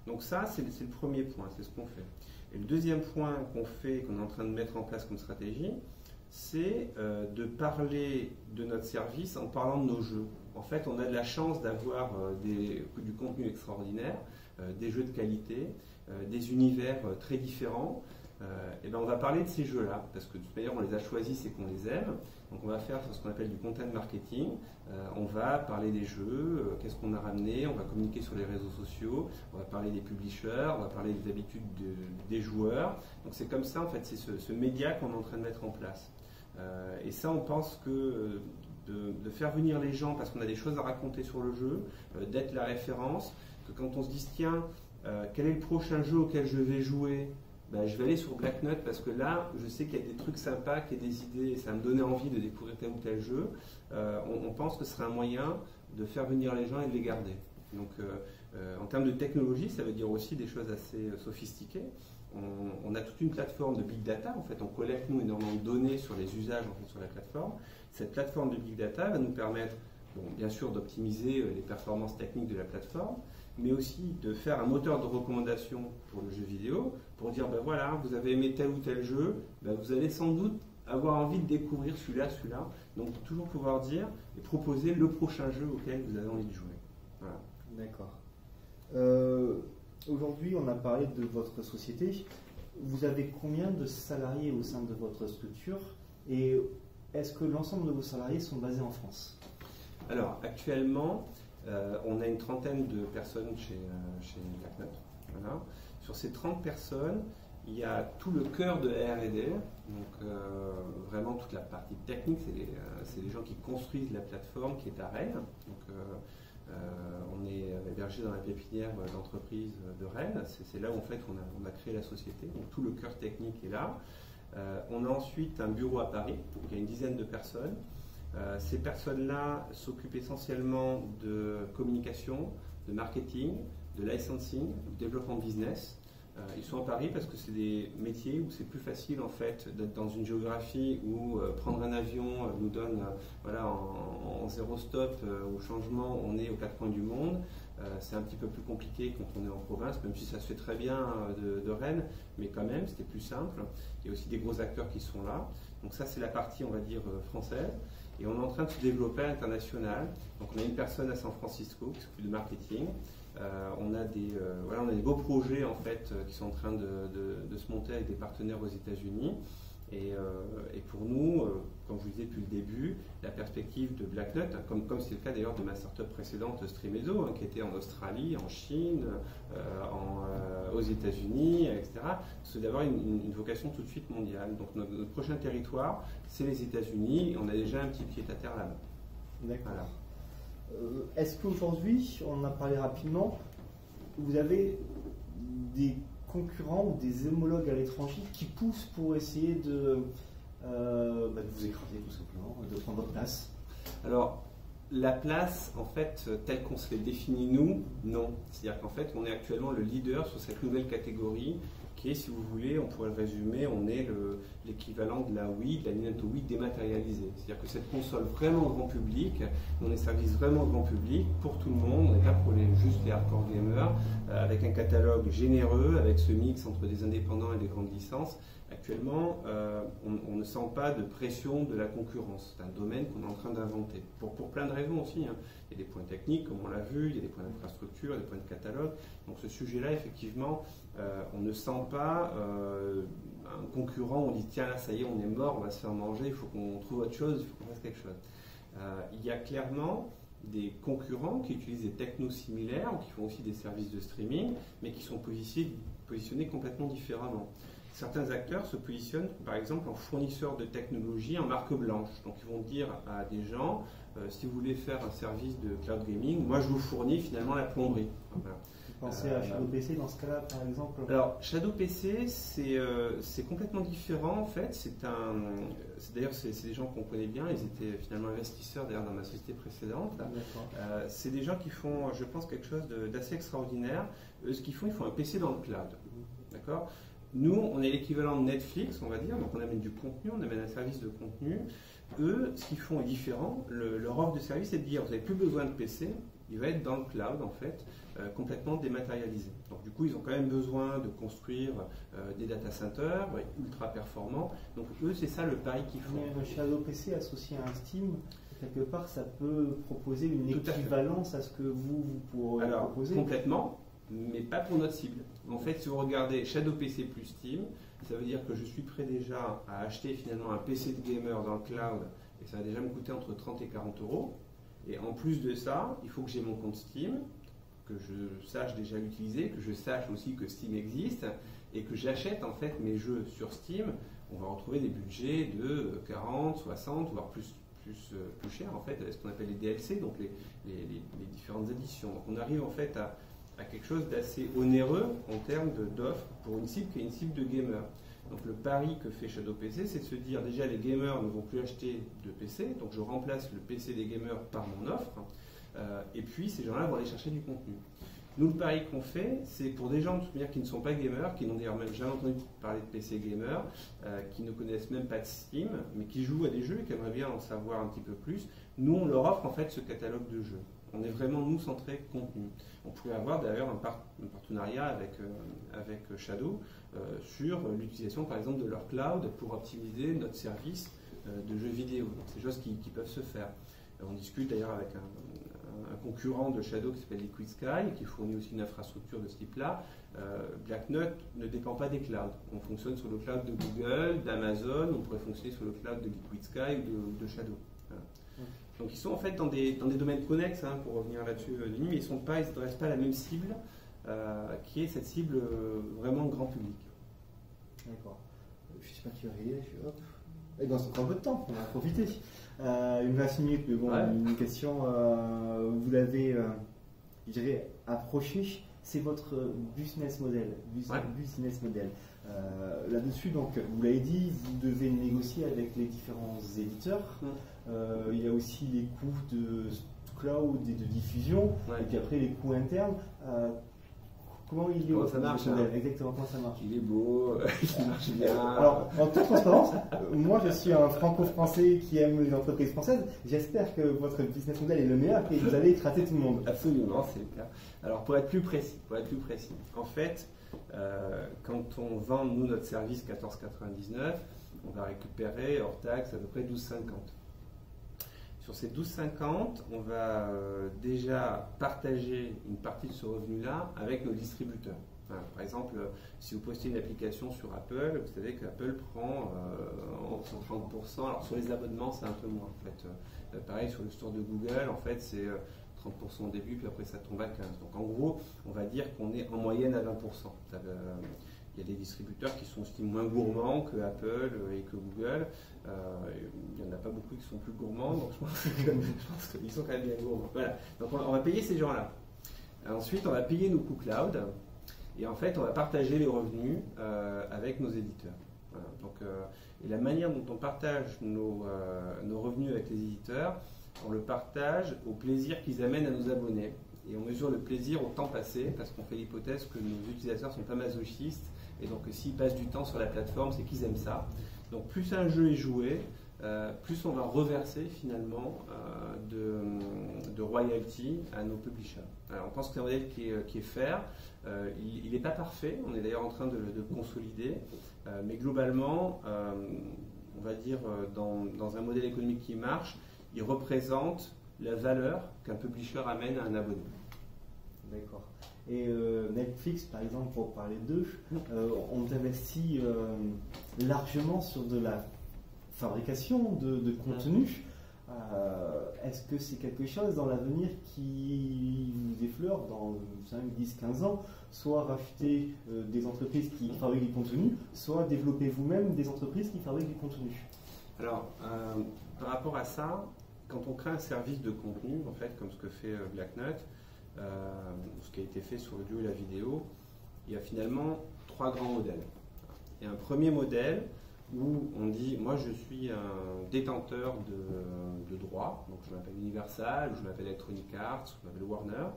Donc ça, c'est le premier point, c'est ce qu'on fait. Et le deuxième point qu'on fait, qu'on est en train de mettre en place comme stratégie, c'est de parler de notre service en parlant de nos jeux. En fait, on a de la chance d'avoir du contenu extraordinaire, des jeux de qualité, des univers très différents. Et ben on va parler de ces jeux-là, parce que de toute manière on les a choisis, c'est qu'on les aime. Donc on va faire ce qu'on appelle du content marketing. On va parler des jeux, qu'est-ce qu'on a ramené, on va communiquer sur les réseaux sociaux, on va parler des publishers, on va parler des habitudes des joueurs. Donc c'est comme ça en fait, c'est ce média qu'on est en train de mettre en place. Et ça on pense que de faire venir les gens parce qu'on a des choses à raconter sur le jeu, d'être la référence, que quand on se dit tiens, quel est le prochain jeu auquel je vais jouer, ben, je vais aller sur Black Knot parce que là, je sais qu'il y a des trucs sympas, qu'il y a des idées, et ça va me donner envie de découvrir tel ou tel jeu. On pense que ce serait un moyen de faire venir les gens et de les garder. Donc, en termes de technologie, ça veut dire aussi des choses assez sophistiquées. On a toute une plateforme de big data. En fait, on collecte nous énormément de données sur les usages en fait, sur la plateforme. Cette plateforme de big data va nous permettre, bon, bien sûr, d'optimiser les performances techniques de la plateforme, mais aussi de faire un moteur de recommandation pour le jeu vidéo, pour dire, ben voilà, vous avez aimé tel ou tel jeu, ben vous allez sans doute avoir envie de découvrir celui-là. Donc toujours pouvoir dire et proposer le prochain jeu auquel vous avez envie de jouer. Voilà. D'accord. Aujourd'hui, on a parlé de votre société. Vous avez combien de salariés au sein de votre structure et est-ce que l'ensemble de vos salariés sont basés en France? Alors, actuellement, on a une trentaine de personnes chez Black Knot. Voilà. Sur ces 30 personnes, il y a tout le cœur de la R&D, donc vraiment toute la partie technique, c'est les gens qui construisent la plateforme qui est à Rennes. Donc, on est hébergé dans la pépinière d'entreprise de Rennes, c'est là où en fait on a créé la société, donc tout le cœur technique est là. On a ensuite un bureau à Paris, donc il y a une dizaine de personnes. Ces personnes-là s'occupent essentiellement de communication, de marketing, de licensing, de développement de business. Ils sont à Paris parce que c'est des métiers où c'est plus facile en fait d'être dans une géographie où prendre un avion nous donne voilà, en zéro stop au changement, on est aux quatre coins du monde. C'est un petit peu plus compliqué quand on est en province, même si ça se fait très bien de Rennes, mais quand même c'était plus simple. Il y a aussi des gros acteurs qui sont là. Donc ça c'est la partie on va dire française. Et on est en train de se développer à l'international. Donc on a une personne à San Francisco qui s'occupe de marketing. On a des beaux projets en fait qui sont en train de se monter avec des partenaires aux États-Unis. Et pour nous, comme je vous disais depuis le début, la perspective de Black Knot, comme c'est le cas d'ailleurs de ma startup précédente, Streamezo, qui était en Australie, en Chine, aux États-Unis, etc., c'est d'avoir une vocation tout de suite mondiale. Donc notre prochain territoire, c'est les États-Unis, et on a déjà un petit pied-à-terre là-bas. D'accord. Voilà. Est-ce qu'aujourd'hui, on en a parlé rapidement, vous avez des concurrents ou des homologues à l'étranger qui poussent pour essayer de vous écraser tout simplement, de prendre votre place? Alors, la place, en fait, telle qu'on se l'est définie nous, non. C'est-à-dire qu'en fait, on est actuellement le leader sur cette nouvelle catégorie qui est, si vous voulez, on pourrait le résumer, on est l'équivalent de la Wii, de la Nintendo Wii dématérialisée. C'est-à-dire que cette console vraiment grand public, on est service vraiment grand public pour tout le monde, on n'est pas pour juste les hardcore gamers, avec un catalogue généreux, avec ce mix entre des indépendants et des grandes licences. Actuellement, on ne sent pas de pression de la concurrence. C'est un domaine qu'on est en train d'inventer, pour plein de raisons aussi. Hein. Il y a des points techniques, comme on l'a vu, il y a des points d'infrastructure, des points de catalogue. Donc ce sujet-là, effectivement, on ne sent pas un concurrent, on dit tiens là ça y est, on est mort, on va se faire manger, il faut qu'on trouve autre chose, il faut qu'on fasse quelque chose. Il y a clairement des concurrents qui utilisent des technos similaires, ou qui font aussi des services de streaming, mais qui sont positionnés complètement différemment. Certains acteurs se positionnent par exemple en fournisseurs de technologie en marque blanche. Donc ils vont dire à des gens, si vous voulez faire un service de cloud gaming, moi je vous fournis finalement la plomberie. Voilà. Vous pensez à Shadow PC dans ce cas-là par exemple? Alors Shadow PC c'est complètement différent en fait. D'ailleurs c'est des gens qu'on connaît bien, ils étaient finalement investisseurs d'ailleurs dans ma société précédente. C'est des gens qui font je pense quelque chose d'assez extraordinaire. Ce qu'ils font, ils font un PC dans le cloud. D'accord ? Nous, on est l'équivalent de Netflix, on va dire, donc on amène du contenu, on amène un service de contenu. Eux, ce qu'ils font est différent. Leur offre de service est de dire, vous n'avez plus besoin de PC, il va être dans le cloud, en fait, complètement dématérialisé. Donc du coup, ils ont quand même besoin de construire des data centers ultra performants. Donc eux, c'est ça le pari qu'ils font. Mais le Shadow PC associé à un Steam, quelque part, ça peut proposer une équivalence à ce que vous pourrez proposer. Complètement. Mais pas pour notre cible. En fait, si vous regardez Shadow PC plus Steam, ça veut dire que je suis prêt déjà à acheter finalement un PC de gamer dans le cloud, et ça va déjà me coûter entre 30 et 40 euros. Et en plus de ça, il faut que j'ai mon compte Steam, que je sache déjà l'utiliser, que je sache aussi que Steam existe, et que j'achète en fait mes jeux sur Steam. On va retrouver des budgets de 40, 60, voire plus cher en fait, ce qu'on appelle les DLC, donc les différentes éditions. Donc on arrive en fait à quelque chose d'assez onéreux en termes d'offres pour une cible qui est une cible de gamers. Donc le pari que fait Shadow PC, c'est de se dire déjà les gamers ne vont plus acheter de PC, donc je remplace le PC des gamers par mon offre, et puis ces gens-là vont aller chercher du contenu. Nous, le pari qu'on fait, c'est pour des gens de toute manière qui ne sont pas gamers, qui n'ont d'ailleurs même jamais entendu parler de PC gamer, qui ne connaissent même pas de Steam, mais qui jouent à des jeux et qui aimeraient bien en savoir un petit peu plus. Nous, on leur offre en fait ce catalogue de jeux. On est vraiment, nous, centrés contenu. On pourrait avoir d'ailleurs un partenariat avec Shadow sur l'utilisation, par exemple, de leur cloud pour optimiser notre service de jeux vidéo. Donc, c'est des choses qui peuvent se faire. On discute d'ailleurs avec un concurrent de Shadow qui s'appelle Liquid Sky, qui fournit aussi une infrastructure de ce type-là. Black Knot ne dépend pas des clouds. On fonctionne sur le cloud de Google, d'Amazon, on pourrait fonctionner sur le cloud de Liquid Sky ou de Shadow. Voilà. Donc ils sont en fait dans des domaines connexes, hein, pour revenir là-dessus, mais ils ne s'adressent pas à la même cible, qui est cette cible vraiment grand public. D'accord. Je ne sais pas qui va arriver, hop. Il nous reste encore un peu de temps, on va en profiter. Il me reste une minute, mais bon, ouais. Une question, vous l'avez, je dirais, approché, c'est votre business model. Business model. Là-dessus, donc, vous l'avez dit, vous devez négocier avec les différents éditeurs. Il y a aussi les coûts de cloud et de diffusion, et puis après les coûts internes. Comment ça marche, hein. Exactement, comment ça marche? Il est beau, il marche bien. Alors, en toute transparence, moi je suis un franco-français qui aime les entreprises françaises. J'espère que votre business model est le meilleur et que vous allez écraser tout le monde. Absolument, c'est le cas. Alors, pour être plus précis, en fait, quand on vend, nous, notre service 14,99, on va récupérer hors taxe à peu près 12,50. Sur ces 12,50, on va déjà partager une partie de ce revenu-là avec nos distributeurs. Enfin, par exemple, si vous postez une application sur Apple, vous savez qu'Apple prend entre 30%. Alors sur les abonnements, c'est un peu moins. En fait, pareil sur le store de Google, en fait, c'est 30% au début, puis après ça tombe à 15%. Donc en gros, on va dire qu'on est en moyenne à 20%. Il y a des distributeurs qui sont aussi moins gourmands que Apple et que Google. Il n'y en a pas beaucoup qui sont plus gourmands, donc je pense qu'ils sont quand même bien gourmands. Voilà. Donc on va payer ces gens-là. Ensuite, on va payer nos coûts cloud. Et en fait, on va partager les revenus avec nos éditeurs. Voilà. Donc, et la manière dont on partage nos revenus avec les éditeurs, on le partage au plaisir qu'ils amènent à nos abonnés. Et on mesure le plaisir au temps passé, parce qu'on fait l'hypothèse que nos utilisateurs sont pas masochistes. Et donc, s'ils passent du temps sur la plateforme, c'est qu'ils aiment ça. Donc, plus un jeu est joué, plus on va reverser finalement de royalties à nos publishers. Alors on pense que c'est un modèle qui est fair, il n'est pas parfait, on est d'ailleurs en train de le consolider, mais globalement, on va dire dans un modèle économique qui marche, il représente la valeur qu'un publisher amène à un abonné. D'accord. Et Netflix, par exemple, pour parler d'eux, ont investi largement sur de la fabrication de contenu. Est-ce que c'est quelque chose dans l'avenir qui vous effleure dans 5, 10, 15 ans, soit racheter des entreprises qui fabriquent du contenu, soit développer vous-même des entreprises qui fabriquent du contenu? Alors, par rapport à ça, quand on crée un service de contenu, en fait, comme ce que fait BlackNut, ce qui a été fait sur l'audio et la vidéo, il y a finalement 3 grands modèles. Il y a un premier modèle où on dit, moi je suis un détenteur de droits, donc je m'appelle Universal, je m'appelle Electronic Arts, je m'appelle Warner,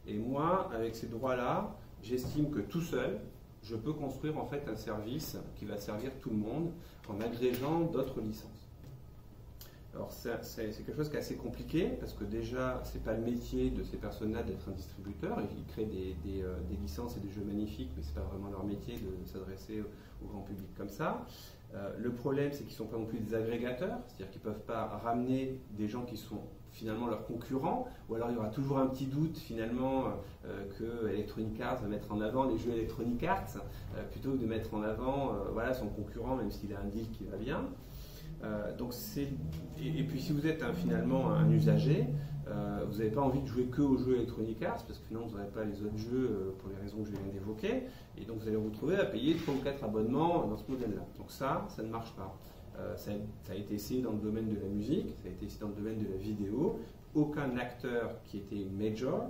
et moi, avec ces droits-là, j'estime que tout seul, je peux construire en fait un service qui va servir tout le monde en agrégeant d'autres licences. Alors c'est quelque chose qui est assez compliqué parce que déjà c'est pas le métier de ces personnes-là d'être un distributeur. Ils créent des licences et des jeux magnifiques, mais c'est pas vraiment leur métier de s'adresser au grand public comme ça. Le problème c'est qu'ils sont pas non plus des agrégateurs, c'est-à-dire qu'ils peuvent pas ramener des gens qui sont finalement leurs concurrents, ou alors il y aura toujours un petit doute finalement que Electronic Arts va mettre en avant les jeux Electronic Arts plutôt que de mettre en avant voilà, son concurrent même s'il a un deal qui va bien. Et puis si vous êtes finalement un usager, vous n'avez pas envie de jouer que aux jeux Electronic Arts parce que sinon vous n'aurez pas les autres jeux pour les raisons que je viens d'évoquer, et donc vous allez vous retrouver à payer 3 ou 4 abonnements dans ce modèle-là. Donc ça ne marche pas. Ça a été essayé dans le domaine de la musique, ça a été essayé dans le domaine de la vidéo. Aucun acteur qui était major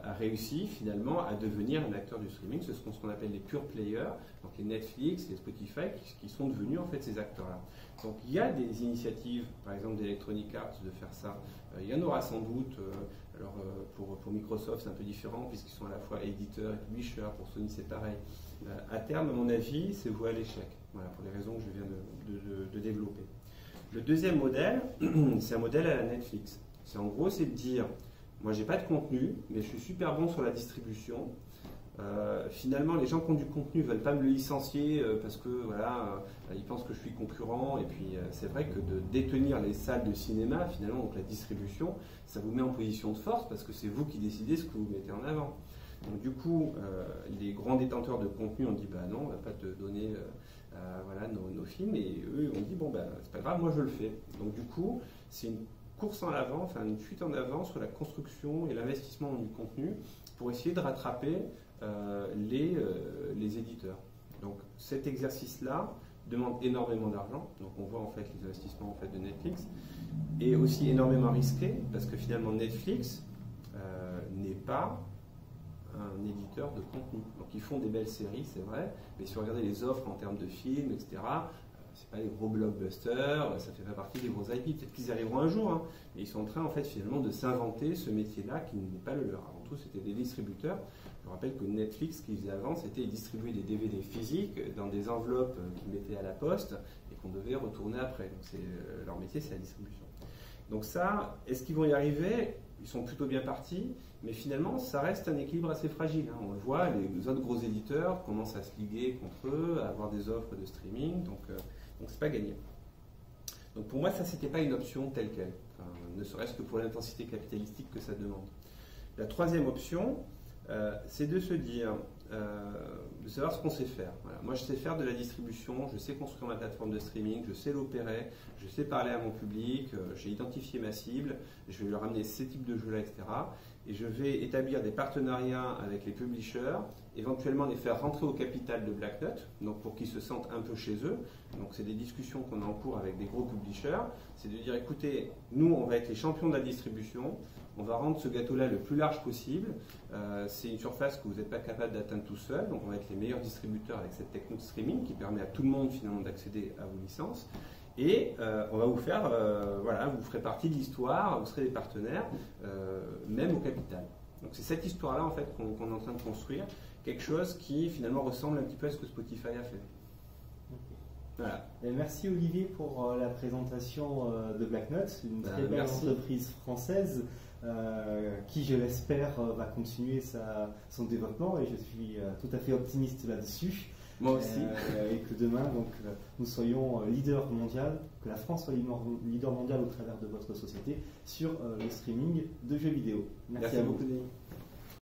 a réussi finalement à devenir un acteur du streaming. Ce sont ce qu'on appelle les pure players, donc les Netflix, les Spotify, qui sont devenus en fait ces acteurs-là. Donc il y a des initiatives, par exemple d'Electronic Arts, de faire ça. Il y en aura sans doute. Alors pour Microsoft c'est un peu différent puisqu'ils sont à la fois éditeurs et publishers. Pour Sony c'est pareil. À terme, à mon avis, c'est voué à l'échec. Voilà, pour les raisons que je viens de développer. Le deuxième modèle, c'est un modèle à la Netflix. C'est en gros, c'est de dire, moi j'ai pas de contenu, mais je suis super bon sur la distribution. Finalement, les gens qui ont du contenu ne veulent pas me le licencier parce que voilà, ils pensent que je suis concurrent. Et puis c'est vrai que de détenir les salles de cinéma, finalement, donc la distribution, ça vous met en position de force parce que c'est vous qui décidez ce que vous mettez en avant. Donc du coup, les grands détenteurs de contenu ont dit bah non, on va pas te donner voilà, nos films, et eux ont dit bon bah c'est pas grave, moi je le fais. Donc du coup, c'est une course en avant, enfin une fuite en avant sur la construction et l'investissement du contenu pour essayer de rattraper les éditeurs. Donc cet exercice-là demande énormément d'argent. Donc on voit en fait les investissements en fait de Netflix, et aussi énormément risqué parce que finalement Netflix n'est pas un éditeur de contenu. Donc ils font des belles séries, c'est vrai, mais si vous regardez les offres en termes de films, etc., c'est pas les gros blockbusters, ça fait pas partie des gros IP. Peut-être qu'ils y arriveront un jour, hein, mais ils sont en train en fait finalement de s'inventer ce métier-là qui n'est pas le leur. Avant tout, c'était des distributeurs. Je rappelle que Netflix, ce qu'ils faisaient avant, c'était distribuer des DVD physiques dans des enveloppes qu'ils mettaient à la poste et qu'on devait retourner après. Donc leur métier, c'est la distribution. Donc ça, est-ce qu'ils vont y arriver? Ils sont plutôt bien partis, mais finalement, ça reste un équilibre assez fragile. Hein. On le voit, les autres gros éditeurs commencent à se liguer contre eux, à avoir des offres de streaming, donc c'est pas gagné. Donc pour moi, ça, c'était pas une option telle quelle, enfin, ne serait-ce que pour l'intensité capitalistique que ça demande. La troisième option, c'est de se dire, de savoir ce qu'on sait faire. Voilà. Moi, je sais faire de la distribution, je sais construire ma plateforme de streaming, je sais l'opérer, je sais parler à mon public, j'ai identifié ma cible, je vais leur amener ces types de jeux-là, etc. Et je vais établir des partenariats avec les publishers, éventuellement les faire rentrer au capital de BlackNut, donc pour qu'ils se sentent un peu chez eux. Donc c'est des discussions qu'on a en cours avec des gros publishers, c'est de dire écoutez, nous on va être les champions de la distribution, on va rendre ce gâteau-là le plus large possible. C'est une surface que vous n'êtes pas capable d'atteindre tout seul, donc on va être les meilleurs distributeurs avec cette techno de streaming qui permet à tout le monde finalement d'accéder à vos licences. Et on va vous faire, voilà, vous ferez partie de l'histoire, vous serez des partenaires, même au capital. Donc c'est cette histoire-là en fait qu'on est en train de construire, quelque chose qui finalement ressemble un petit peu à ce que Spotify a fait. Voilà. Et merci Olivier pour la présentation de Black Knot, une très belle entreprise française qui, je l'espère, va continuer son développement, et je suis tout à fait optimiste là-dessus. Moi aussi. Et que demain, donc, nous soyons leader mondial, que la France soit leader mondial au travers de votre société sur le streaming de jeux vidéo. Merci beaucoup, Denis.